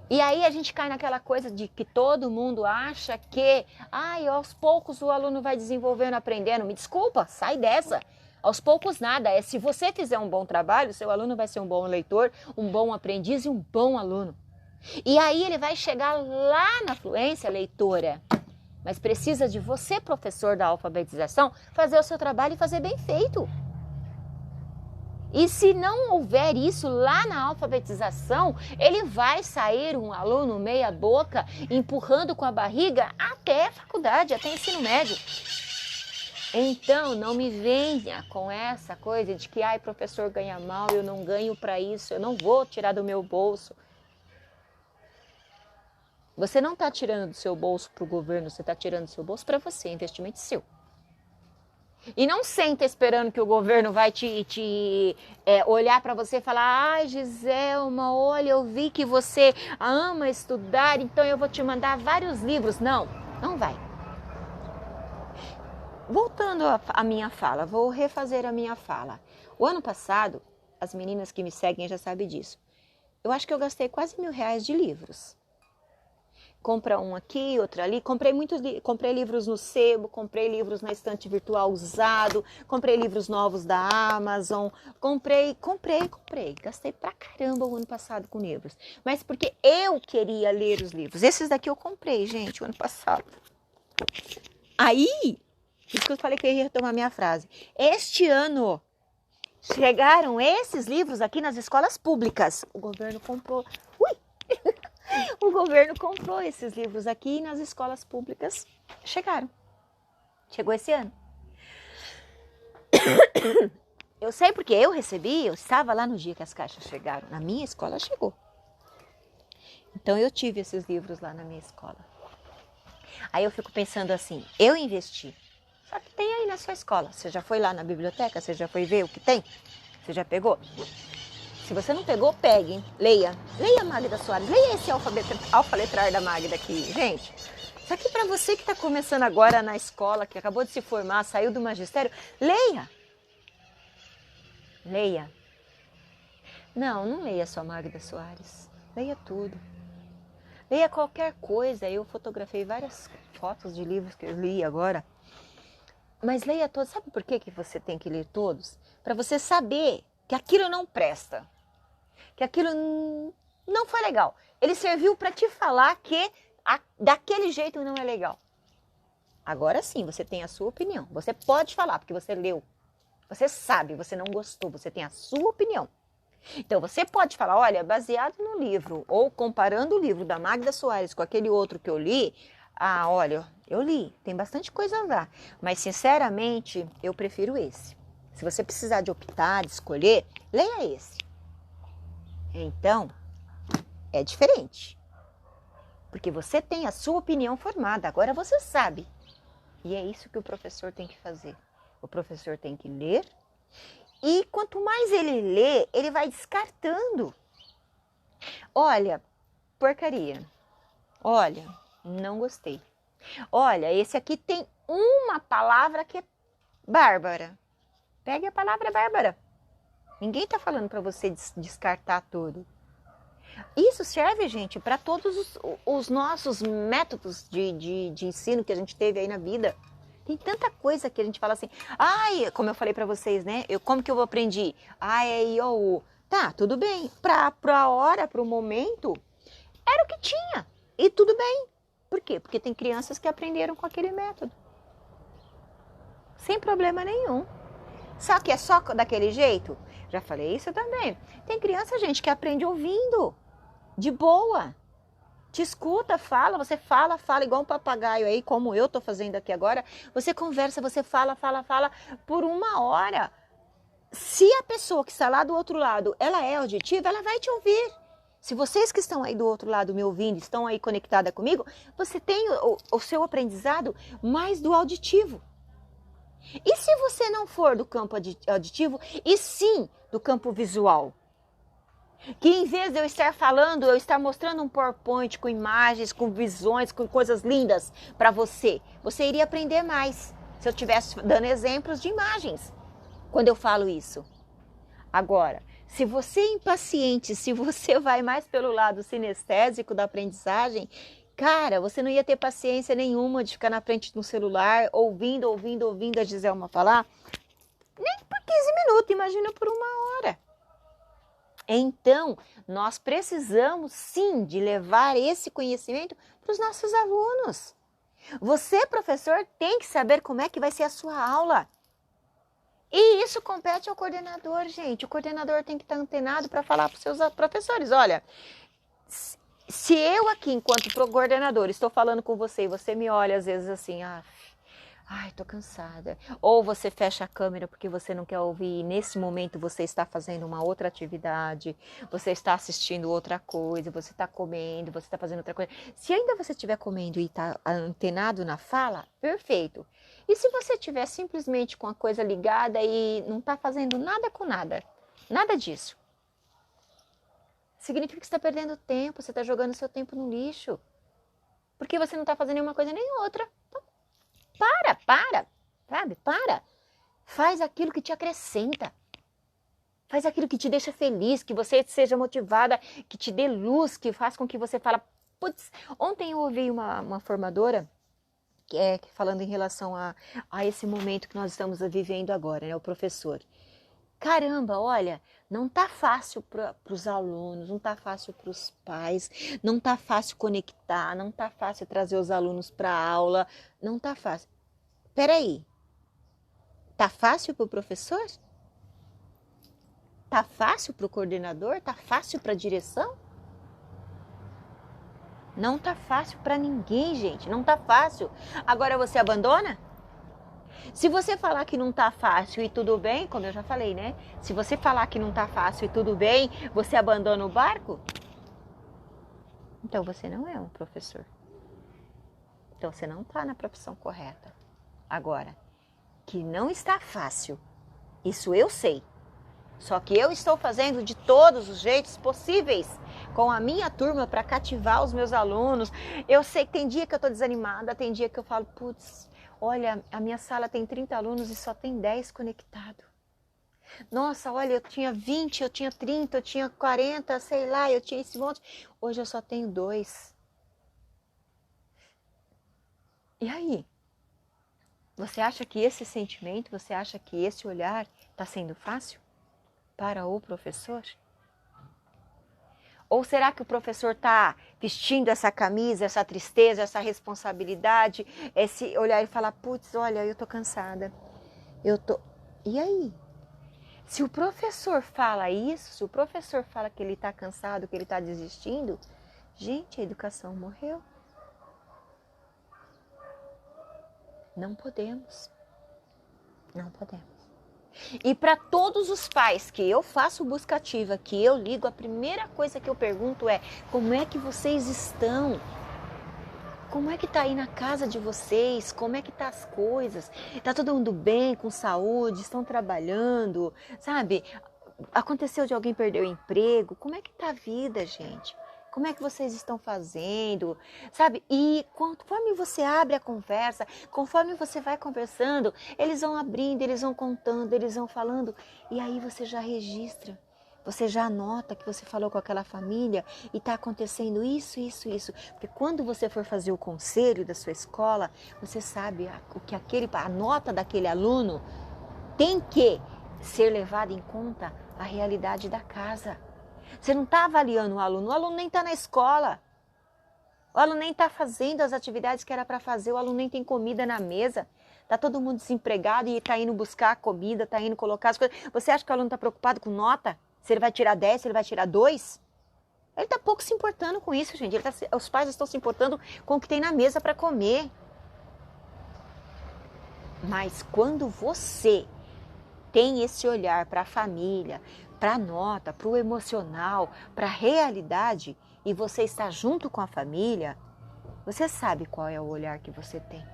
E aí a gente cai naquela coisa de que todo mundo acha que, aos poucos o aluno vai desenvolvendo, aprendendo. Me desculpa, sai dessa. Aos poucos nada, se você fizer um bom trabalho, seu aluno vai ser um bom leitor, um bom aprendiz e um bom aluno. E aí ele vai chegar lá na fluência leitora. Mas precisa de você, professor da alfabetização, fazer o seu trabalho e fazer bem feito. E se não houver isso lá na alfabetização, ele vai sair um aluno meia boca, empurrando com a barriga até a faculdade, até ensino médio. Então, não me venha com essa coisa de que, professor ganha mal, eu não ganho para isso, eu não vou tirar do meu bolso. Você não está tirando do seu bolso para o governo, você está tirando do seu bolso para você, investimento seu. E não senta esperando que o governo vai te olhar para você e falar: ai, Giselma, olha, eu vi que você ama estudar, então eu vou te mandar vários livros. Não, não vai. Voltando à minha fala, vou refazer a minha fala. O ano passado, as meninas que me seguem já sabem disso. Eu acho que eu gastei quase R$1.000 de livros. Compra um aqui, outro ali. Comprei livros no sebo, comprei livros na estante virtual usado, comprei livros novos da Amazon. Comprei. Gastei pra caramba o ano passado com livros. Mas porque eu queria ler os livros. Esses daqui eu comprei, gente, o ano passado. Aí, isso que eu falei que eu ia retomar minha frase. Este ano, chegaram esses livros aqui nas escolas públicas. O governo comprou. O governo comprou esses livros aqui e nas escolas públicas chegaram. Chegou esse ano. Eu sei porque eu recebi, eu estava lá no dia que as caixas chegaram. Na minha escola chegou. Então eu tive esses livros lá na minha escola. Aí eu fico pensando assim, eu investi. Só que tem aí na sua escola. Você já foi lá na biblioteca? Você já foi ver o que tem? Você já pegou? Se você não pegou, pegue, hein? Leia. Leia a Magda Soares. Leia esse alfaletrar da Magda aqui. Gente, isso aqui para você que está começando agora na escola, que acabou de se formar, saiu do magistério, leia. Leia. Não leia só Magda Soares. Leia tudo. Leia qualquer coisa. Eu fotografei várias fotos de livros que eu li agora. Mas leia todos. Sabe por que você tem que ler todos? Para você saber que aquilo não presta. Que aquilo não foi legal. Ele serviu para te falar que daquele jeito não é legal. Agora sim, você tem a sua opinião. Você pode falar, porque você leu. Você sabe, você não gostou, você tem a sua opinião. Então você pode falar, olha, baseado no livro, ou comparando o livro da Magda Soares com aquele outro que eu li, olha, eu li, tem bastante coisa lá. Mas sinceramente, eu prefiro esse. Se você precisar de optar, de escolher, leia esse. Então, é diferente. Porque você tem a sua opinião formada, agora você sabe. E é isso que o professor tem que fazer. O professor tem que ler. E quanto mais ele lê, ele vai descartando. Olha, porcaria. Olha, não gostei. Olha, esse aqui tem uma palavra que é bárbara. Pegue a palavra bárbara. Ninguém está falando para você descartar tudo. Isso serve, gente, para todos os nossos métodos de ensino que a gente teve aí na vida. Tem tanta coisa que a gente fala assim, como eu falei para vocês, né? Como que eu aprendi? Tá, tudo bem. Pra hora, pro momento, era o que tinha. E tudo bem. Por quê? Porque tem crianças que aprenderam com aquele método. Sem problema nenhum. Só que é só daquele jeito? Já falei isso também. Tem criança, gente, que aprende ouvindo. De boa. Te escuta, fala, você fala igual um papagaio aí, como eu tô fazendo aqui agora. Você conversa, você fala por 1 hora. Se a pessoa que está lá do outro lado, ela é auditiva, ela vai te ouvir. Se vocês que estão aí do outro lado me ouvindo, estão aí conectada comigo, você tem o seu aprendizado mais do auditivo. E se você não for do campo auditivo, e sim do campo visual? Que em vez de eu estar falando, eu estar mostrando um PowerPoint com imagens, com visões, com coisas lindas para você, você iria aprender mais se eu estivesse dando exemplos de imagens quando eu falo isso. Agora, se você é impaciente, se você vai mais pelo lado sinestésico da aprendizagem, cara, você não ia ter paciência nenhuma de ficar na frente de um celular, ouvindo a Giselma falar, nem por 15 minutos, imagina por 1 hora. Então, nós precisamos sim de levar esse conhecimento para os nossos alunos. Você, professor, tem que saber como é que vai ser a sua aula. E isso compete ao coordenador, gente. O coordenador tem que estar antenado para falar para os seus professores, olha, se eu aqui, enquanto coordenador, estou falando com você e você me olha às vezes assim, Ai, tô cansada. Ou você fecha a câmera porque você não quer ouvir e nesse momento você está fazendo uma outra atividade, você está assistindo outra coisa, você está comendo, você está fazendo outra coisa. Se ainda você estiver comendo e está antenado na fala, perfeito. E se você estiver simplesmente com a coisa ligada e não está fazendo nada com nada, nada disso, significa que você está perdendo tempo, você está jogando seu tempo no lixo. Porque você não está fazendo nenhuma coisa nem outra. Então, sabe? Para. Faz aquilo que te acrescenta. Faz aquilo que te deixa feliz, que você seja motivada, que te dê luz, que faz com que você fala, putz, ontem eu ouvi uma formadora falando em relação a esse momento que nós estamos vivendo agora, né? O professor. Caramba, olha, não tá fácil para os alunos, não tá fácil para os pais, não tá fácil conectar, não tá fácil trazer os alunos para a aula, não tá fácil. Peraí, tá fácil para o professor? Tá fácil para o coordenador? Tá fácil para a direção? Não tá fácil para ninguém, gente, não tá fácil. Agora você abandona? Se você falar que não tá fácil e tudo bem, como eu já falei, né? Se você falar que não tá fácil e tudo bem, você abandona o barco? Então você não é um professor. Então você não tá na profissão correta. Agora, que não está fácil, isso eu sei. Só que eu estou fazendo de todos os jeitos possíveis com a minha turma para cativar os meus alunos. Eu sei que tem dia que eu tô desanimada, tem dia que eu falo, putz, olha, a minha sala tem 30 alunos e só tem 10 conectados. Nossa, olha, eu tinha 20, eu tinha 30, eu tinha 40, sei lá, eu tinha esse monte. Hoje eu só tenho 2. E aí? Você acha que esse sentimento, você acha que esse olhar está sendo fácil para o professor? Ou será que o professor está vestindo essa camisa, essa tristeza, essa responsabilidade, esse olhar e falar, putz, olha, eu tô cansada, E aí? Se o professor fala isso, se o professor fala que ele está cansado, que ele está desistindo, gente, a educação morreu. Não podemos. Não podemos. E para todos os pais que eu faço busca ativa, que eu ligo, a primeira coisa que eu pergunto é: como é que vocês estão? Como é que tá aí na casa de vocês? Como é que tá as coisas? Tá todo mundo bem, com saúde? Estão trabalhando? Sabe? Aconteceu de alguém perder o emprego? Como é que tá a vida, gente? Como é que vocês estão fazendo? Sabe? E conforme você abre a conversa, conforme você vai conversando, eles vão abrindo, eles vão contando, eles vão falando. E aí você já registra. Você já anota que você falou com aquela família e está acontecendo isso, isso, isso. Porque quando você for fazer o conselho da sua escola, você sabe o que a nota daquele aluno tem que ser levada em conta a realidade da casa. Você não está avaliando o aluno nem está na escola. O aluno nem está fazendo as atividades que era para fazer, o aluno nem tem comida na mesa. Está todo mundo desempregado e está indo buscar comida, está indo colocar as coisas. Você acha que o aluno está preocupado com nota? Se ele vai tirar 10, se ele vai tirar 2? Ele está pouco se importando com isso, gente. Os pais estão se importando com o que tem na mesa para comer. Mas quando você tem esse olhar para a família, para a nota, para o emocional, para a realidade, e você está junto com a família, você sabe qual é o olhar que você tem.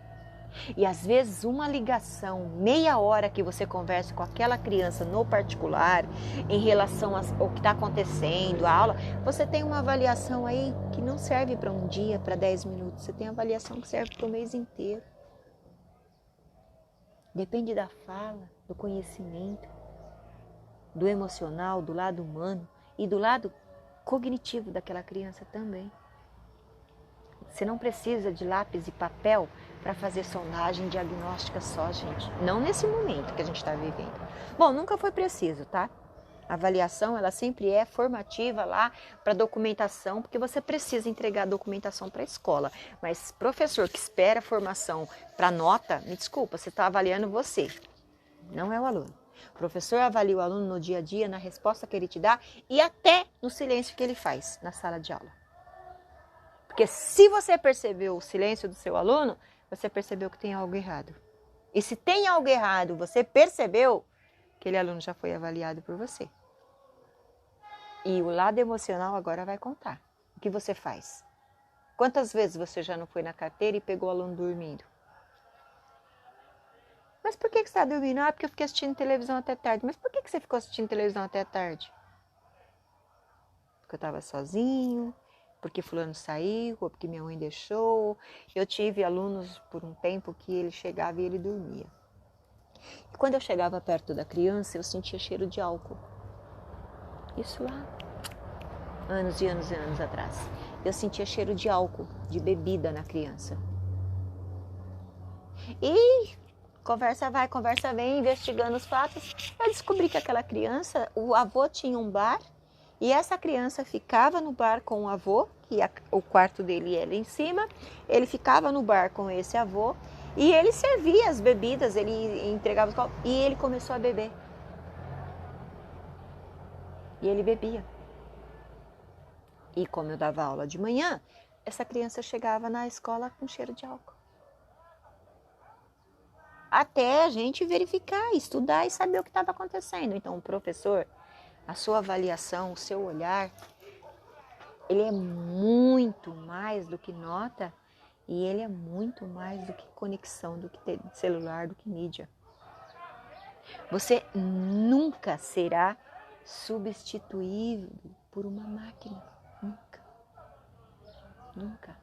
E às vezes uma ligação, meia hora que você conversa com aquela criança no particular, em relação ao que está acontecendo, a aula, você tem uma avaliação aí que não serve para um dia, para 10 minutos, você tem avaliação que serve para o mês inteiro. Depende da fala, do conhecimento, do emocional, do lado humano e do lado cognitivo daquela criança também. Você não precisa de lápis e papel para fazer sondagem diagnóstica só, gente. Não nesse momento que a gente está vivendo. Bom, nunca foi preciso, tá? A avaliação, ela sempre é formativa lá para documentação, porque você precisa entregar a documentação para a escola. Mas professor que espera formação para nota, me desculpa, você está avaliando você, não é o aluno. O professor avalia o aluno no dia a dia, na resposta que ele te dá e até no silêncio que ele faz na sala de aula. Porque se você percebeu o silêncio do seu aluno, você percebeu que tem algo errado. E se tem algo errado, você percebeu, aquele aluno já foi avaliado por você. E o lado emocional agora vai contar. O que você faz? Quantas vezes você já não foi na carteira e pegou o aluno dormindo? Mas por que você está dormindo? Ah, porque eu fiquei assistindo televisão até tarde. Mas por que você ficou assistindo televisão até tarde? Porque eu estava sozinho, porque fulano saiu, ou porque minha mãe deixou. Eu tive alunos por um tempo que ele chegava e ele dormia. E quando eu chegava perto da criança, eu sentia cheiro de álcool. Isso lá, anos e anos e anos atrás. Eu sentia cheiro de álcool, de bebida na criança. E conversa vai, conversa vem, investigando os fatos, eu descobri que aquela criança, o avô tinha um bar, e essa criança ficava no bar com o avô, que o quarto dele era em cima, ele ficava no bar com esse avô, e ele servia as bebidas, ele entregava os copos, e ele começou a beber. E ele bebia. E como eu dava aula de manhã, essa criança chegava na escola com cheiro de álcool. Até a gente verificar, estudar e saber o que estava acontecendo. Então, o professor, a sua avaliação, o seu olhar, ele é muito mais do que nota e ele é muito mais do que conexão, do que celular, do que mídia. Você nunca será substituído por uma máquina. Nunca. Nunca.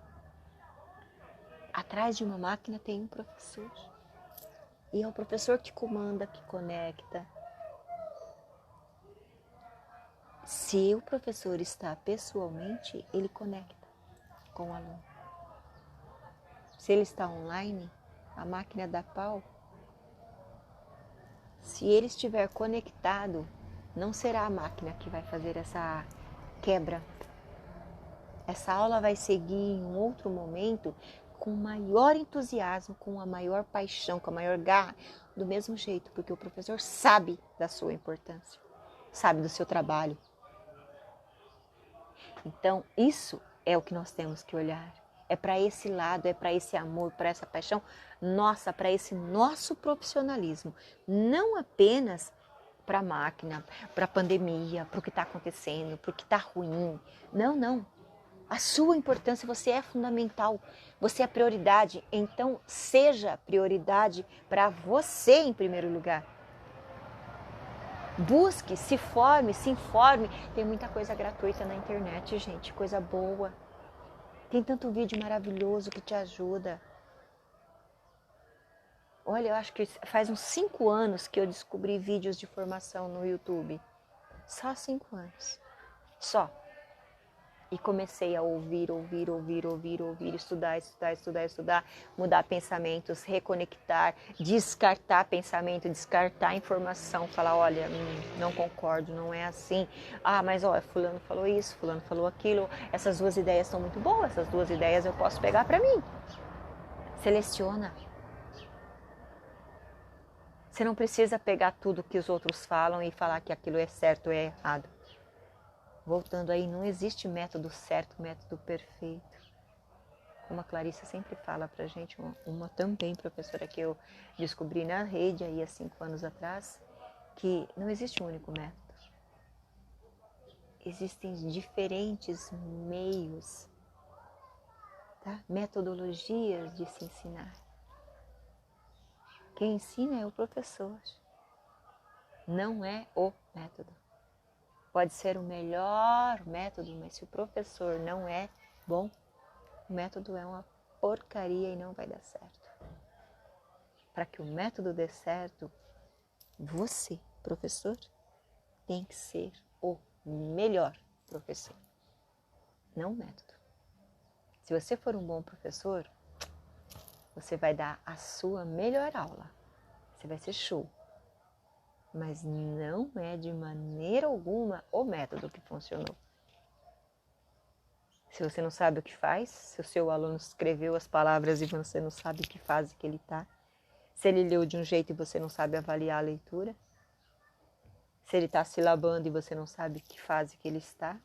Atrás de uma máquina tem um professor. E é o professor que comanda, que conecta. Se o professor está pessoalmente, ele conecta com o aluno. Se ele está online, a máquina dá pau. Se ele estiver conectado, não será a máquina que vai fazer essa quebra. Essa aula vai seguir em um outro momento com maior entusiasmo, com a maior paixão, com a maior garra, do mesmo jeito, porque o professor sabe da sua importância, sabe do seu trabalho. Então, isso é o que nós temos que olhar. É para esse lado, é para esse amor, para essa paixão nossa, para esse nosso profissionalismo. Não apenas para a máquina, para a pandemia, para o que está acontecendo, para o que está ruim. Não, não. A sua importância, você é fundamental. Você é prioridade. Então, seja prioridade para você em primeiro lugar. Busque, se forme, se informe. Tem muita coisa gratuita na internet, gente. Coisa boa. Tem tanto vídeo maravilhoso que te ajuda. Olha, eu acho que faz uns 5 anos que eu descobri vídeos de formação no YouTube. Só 5 anos. Só. E comecei a ouvir, estudar, mudar pensamentos, reconectar, descartar pensamento, descartar informação, falar, olha, não concordo, não é assim. Ah, mas olha, fulano falou isso, fulano falou aquilo, essas duas ideias são muito boas, essas duas ideias eu posso pegar para mim. Seleciona. Você não precisa pegar tudo que os outros falam e falar que aquilo é certo ou é errado. Voltando aí, não existe método certo, método perfeito. Como a Clarissa sempre fala pra gente, uma também professora que eu descobri na rede aí há 5 anos atrás, que não existe um único método. Existem diferentes meios, tá? Metodologias de se ensinar. Quem ensina é o professor, não é o método. Pode ser o melhor método, mas se o professor não é bom, o método é uma porcaria e não vai dar certo. Para que o método dê certo, você, professor, tem que ser o melhor professor, não o método. Se você for um bom professor, você vai dar a sua melhor aula. Você vai ser show. Mas não é de maneira alguma o método que funcionou. Se você não sabe o que faz, se o seu aluno escreveu as palavras e você não sabe que fase que ele está, se ele leu de um jeito e você não sabe avaliar a leitura, se ele está silabando e você não sabe que fase que ele está,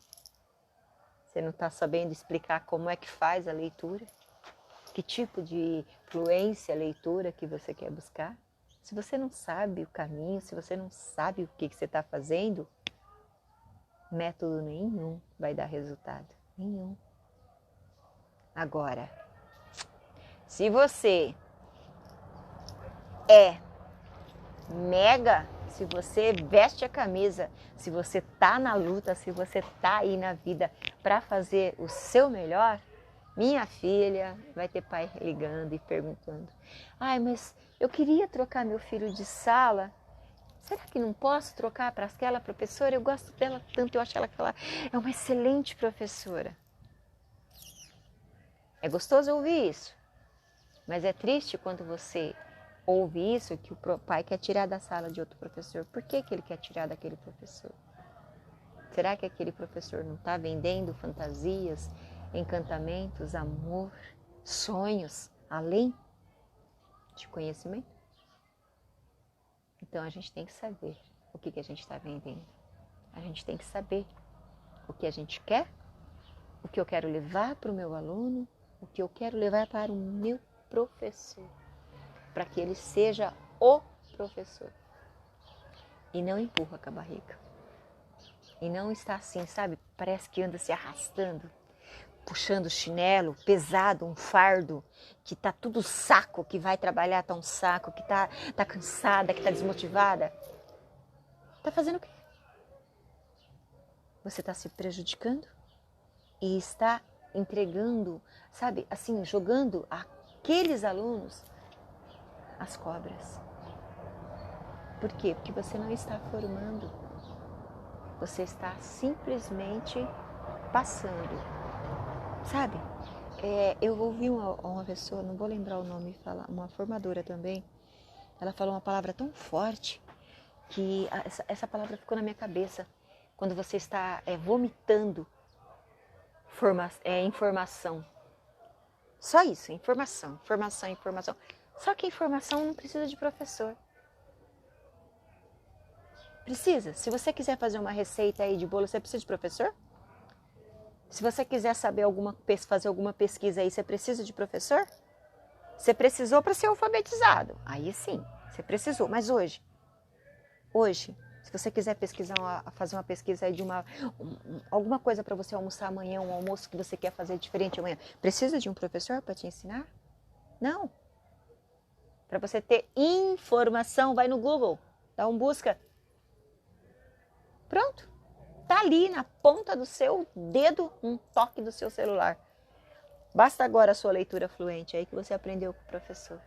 você não está sabendo explicar como é que faz a leitura, Que tipo de fluência, leitura que você quer buscar? Se você não sabe o caminho, se você não sabe o que você está fazendo, método nenhum vai dar resultado. Nenhum. Agora, se você é mega, se você veste a camisa, se você tá na luta, se você tá aí na vida para fazer o seu melhor, minha filha, vai ter pai ligando e perguntando: ai, mas eu queria trocar meu filho de sala, será que não posso trocar para aquela professora? Eu gosto dela tanto, eu acho que ela é uma excelente professora. É gostoso ouvir isso, mas é triste quando você ouve isso, que o pai quer tirar da sala de outro professor. Por que ele quer tirar daquele professor? Será que aquele professor não está vendendo fantasias, encantamentos, amor, sonhos, além de conhecimento? Então a gente tem que saber o que a gente está vendendo. A gente tem que saber o que a gente quer, o que eu quero levar para o meu aluno, o que eu quero levar para o meu professor, para que ele seja o professor. E não empurra com a barriga. E não está assim, sabe? Parece que anda se arrastando, puxando o chinelo, pesado, um fardo, que tá tudo saco, que vai trabalhar, tá um saco, que tá cansada, que tá desmotivada. Tá fazendo o quê? Você está se prejudicando e está entregando, sabe, assim, jogando aqueles alunos às cobras. Por quê? Porque você não está formando. Você está simplesmente passando. Sabe? Eu ouvi uma pessoa, não vou lembrar o nome, falar, uma formadora também. Ela falou uma palavra tão forte que essa palavra ficou na minha cabeça. Quando você está vomitando informação. Só isso, informação. Só que informação não precisa de professor. Precisa. Se você quiser fazer uma receita aí de bolo, você precisa de professor? Se você quiser saber fazer alguma pesquisa aí, você precisa de professor? Você precisou para ser alfabetizado. Aí sim, você precisou. Mas hoje, se você quiser fazer uma pesquisa aí de alguma coisa para você almoçar amanhã, um almoço que você quer fazer diferente amanhã, precisa de um professor para te ensinar? Não. Para você ter informação, vai no Google, dá um busca. Pronto. Tá ali na ponta do seu dedo, um toque do seu celular. Basta agora a sua leitura fluente, aí que você aprendeu com o professor.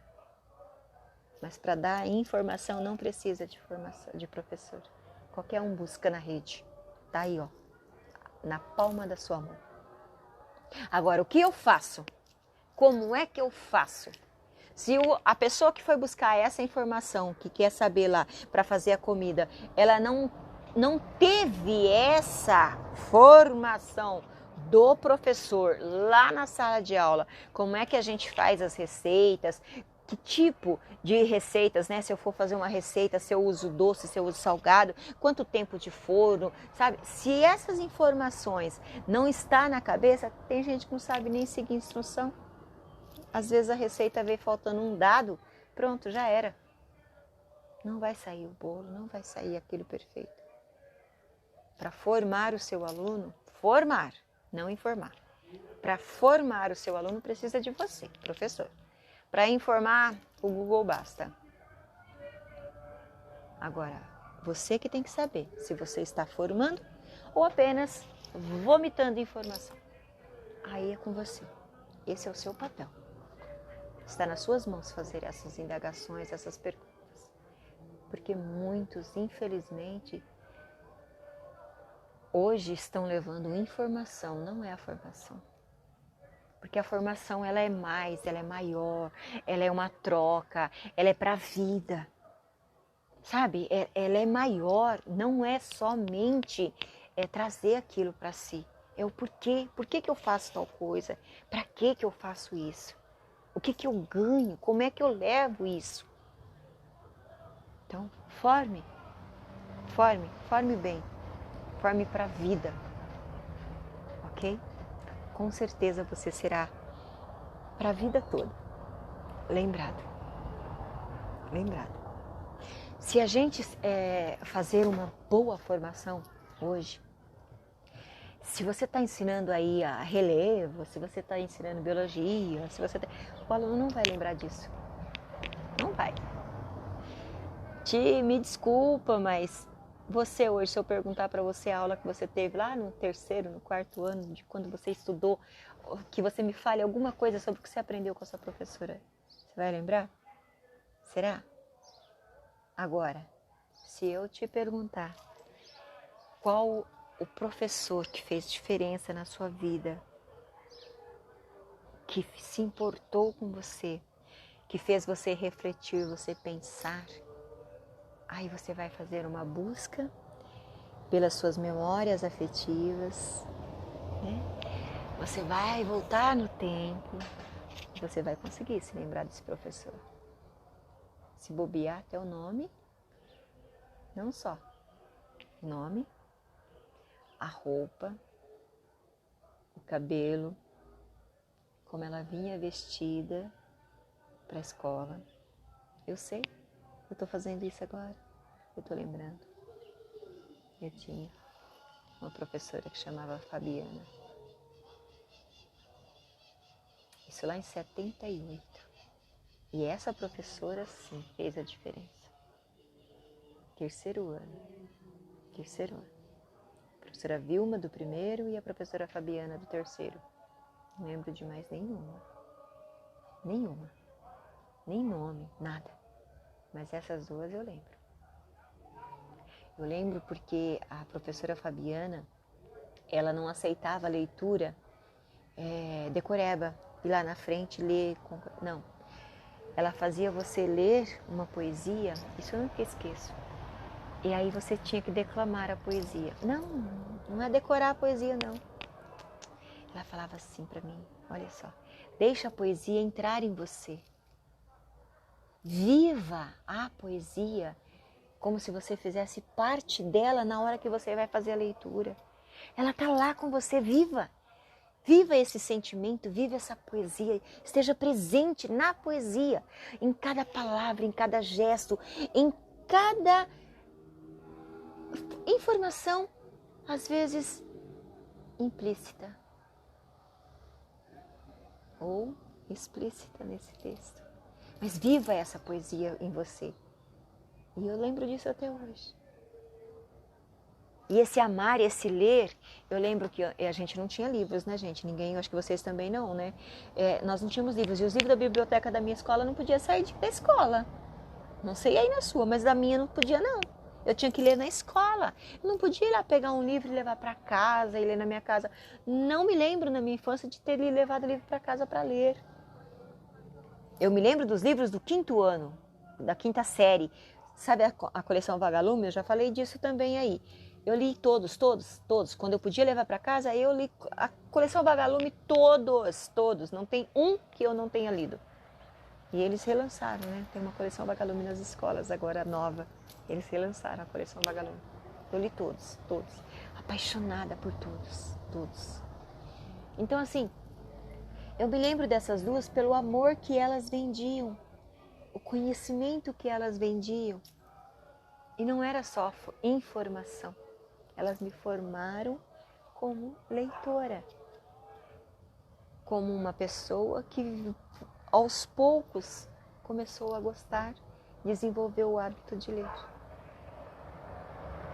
Mas para dar informação não precisa de professor. Qualquer um busca na rede. Tá aí, ó, na palma da sua mão. Agora, o que eu faço? Como é que eu faço? Se a pessoa que foi buscar essa informação, que quer saber lá para fazer a comida, ela não teve essa formação do professor lá na sala de aula, como é que a gente faz as receitas, que tipo de receitas, né? Se eu for fazer uma receita, se eu uso doce, se eu uso salgado, quanto tempo de forno, sabe? Se essas informações não estão na cabeça, tem gente que não sabe nem seguir instrução. Às vezes a receita vem faltando um dado, pronto, já era. Não vai sair o bolo, não vai sair aquilo perfeito. Para formar o seu aluno, formar, não informar. Para formar o seu aluno precisa de você, professor. Para informar, o Google basta. Agora, você que tem que saber se você está formando ou apenas vomitando informação. Aí é com você. Esse é o seu papel. Está nas suas mãos fazer essas indagações, essas perguntas. Porque muitos, infelizmente, hoje estão levando informação, não é a formação. Porque a formação, ela é mais, ela é maior, ela é uma troca, ela é para a vida. Sabe? Ela é maior, não é somente trazer aquilo para si. É o porquê. Por que eu faço tal coisa? Para que eu faço isso? O que eu ganho? Como é que eu levo isso? Então, forme bem. Forme para a vida. Ok? Com certeza você será para a vida toda. Lembrado. Se a gente fazer uma boa formação hoje, se você está ensinando aí a relevo, se você está ensinando biologia, o aluno não vai lembrar disso. Não vai. Me desculpa, mas você hoje, se eu perguntar para você a aula que você teve lá no 3º, no 4º ano, de quando você estudou, que você me fale alguma coisa sobre o que você aprendeu com a sua professora, você vai lembrar? Será? Agora, se eu te perguntar qual o professor que fez diferença na sua vida, que se importou com você, que fez você refletir, você pensar, aí você vai fazer uma busca pelas suas memórias afetivas, né? Você vai voltar no tempo, você vai conseguir se lembrar desse professor. Se bobear até o nome, não só o nome, a roupa, o cabelo, como ela vinha vestida para a escola. Eu sei, eu estou fazendo isso agora, eu estou lembrando. Eu tinha uma professora que chamava Fabiana. Isso lá em 78. E essa professora, sim, fez a diferença. Terceiro ano. A professora Vilma do 1º e a professora Fabiana do 3º. Não lembro de mais nenhuma. Nem nome, nada. Mas essas duas eu lembro. Eu lembro porque a professora Fabiana, ela não aceitava a leitura decoreba, ir lá na frente ler. Não. Ela fazia você ler uma poesia, isso eu nunca esqueço. E aí você tinha que declamar a poesia. Não é decorar a poesia, não. Ela falava assim para mim, olha só, deixa a poesia entrar em você. Viva a poesia como se você fizesse parte dela na hora que você vai fazer a leitura. Ela está lá com você, viva. Viva esse sentimento, viva essa poesia, esteja presente na poesia, em cada palavra, em cada gesto, em cada informação, às vezes implícita ou explícita nesse texto. Mas viva essa poesia em você. E eu lembro disso até hoje. E esse amar, esse ler, eu lembro que a gente não tinha livros, né, gente? Ninguém, eu acho que vocês também não, né? Nós não tínhamos livros. E os livros da biblioteca da minha escola não podia sair da escola. Não sei aí na sua, mas da minha não podia, não. Eu tinha que ler na escola. Eu não podia ir lá pegar um livro e levar para casa e ler na minha casa. Não me lembro na minha infância de ter levado livro para casa para ler. Eu me lembro dos livros do 5º ano, da 5ª série. Sabe a coleção Vagalume? Eu já falei disso também aí. Eu li todos. Quando eu podia levar para casa, eu li a coleção Vagalume todos. Não tem um que eu não tenha lido. E eles relançaram, né? Tem uma coleção Vagalume nas escolas, agora nova. Eles relançaram a coleção Vagalume. Eu li todos. Apaixonada por todos. Então, assim, eu me lembro dessas duas pelo amor que elas vendiam, o conhecimento que elas vendiam. E não era só informação. Elas me formaram como leitora, como uma pessoa que aos poucos começou a gostar, desenvolveu o hábito de ler.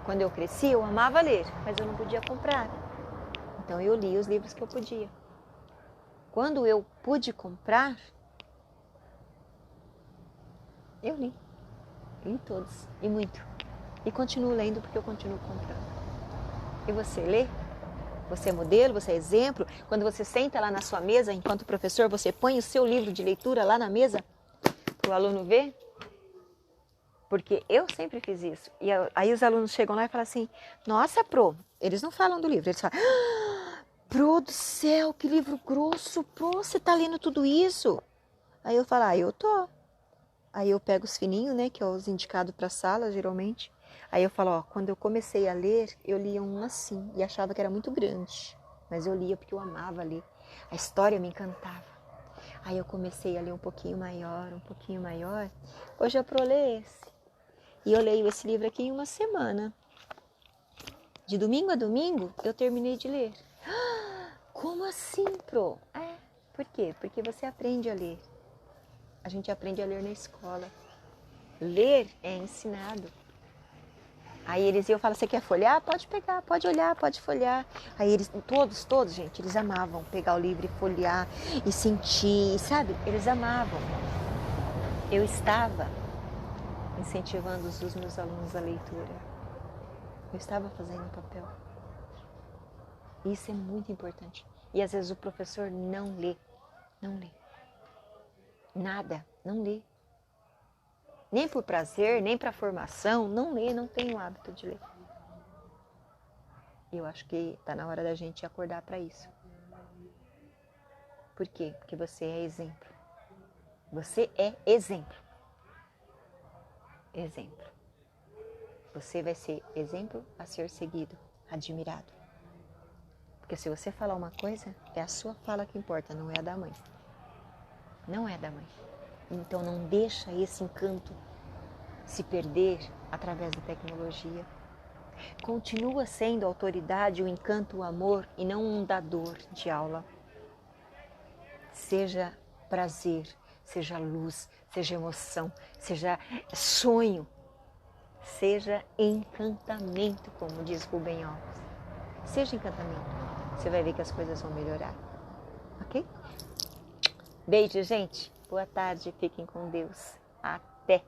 Quando eu cresci, eu amava ler, mas eu não podia comprar. Então eu li os livros que eu podia. Quando eu pude comprar, eu li todos, e muito. E continuo lendo porque eu continuo comprando. E você lê? Você é modelo, você é exemplo? Quando você senta lá na sua mesa, enquanto professor, você põe o seu livro de leitura lá na mesa para o aluno ver? Porque eu sempre fiz isso. E aí os alunos chegam lá e falam assim, nossa, Pro, eles não falam do livro, eles falam, Pro do céu, que livro grosso, Pro, você tá lendo tudo isso? Aí eu falo, eu tô. Aí eu pego os fininhos, né, que é os indicados para a sala, geralmente. Aí eu falo, quando eu comecei a ler, eu lia um assim, e achava que era muito grande. Mas eu lia porque eu amava ler. A história me encantava. Aí eu comecei a ler um pouquinho maior. Hoje eu pro ler esse. E eu leio esse livro aqui em uma semana. De domingo a domingo, eu terminei de ler. Como assim, Pro? Por quê? Porque você aprende a ler. A gente aprende a ler na escola. Ler é ensinado. Aí eles iam falar, você quer folhear? Pode pegar, pode olhar, pode folhear. Aí eles, todos, gente, eles amavam pegar o livro e folhear e sentir, sabe? Eles amavam. Eu estava incentivando os meus alunos à leitura. Eu estava fazendo um papel. Isso é muito importante. E às vezes o professor não lê. Nada, não lê. Nem por prazer, nem para formação, não lê, não tem o hábito de ler. Eu acho que está na hora da gente acordar para isso. Por quê? Porque você é exemplo. Você é exemplo. Exemplo. Você vai ser exemplo a ser seguido, admirado. Porque se você falar uma coisa, é a sua fala que importa, não é a da mãe. Não é a da mãe. Então não deixa esse encanto se perder através da tecnologia. Continua sendo a autoridade, o encanto, o amor e não um dador de aula. Seja prazer, seja luz, seja emoção, seja sonho, seja encantamento, como diz Rubem Alves. Seja encantamento, você vai ver que as coisas vão melhorar, ok? Beijo, gente. Boa tarde, fiquem com Deus. Até!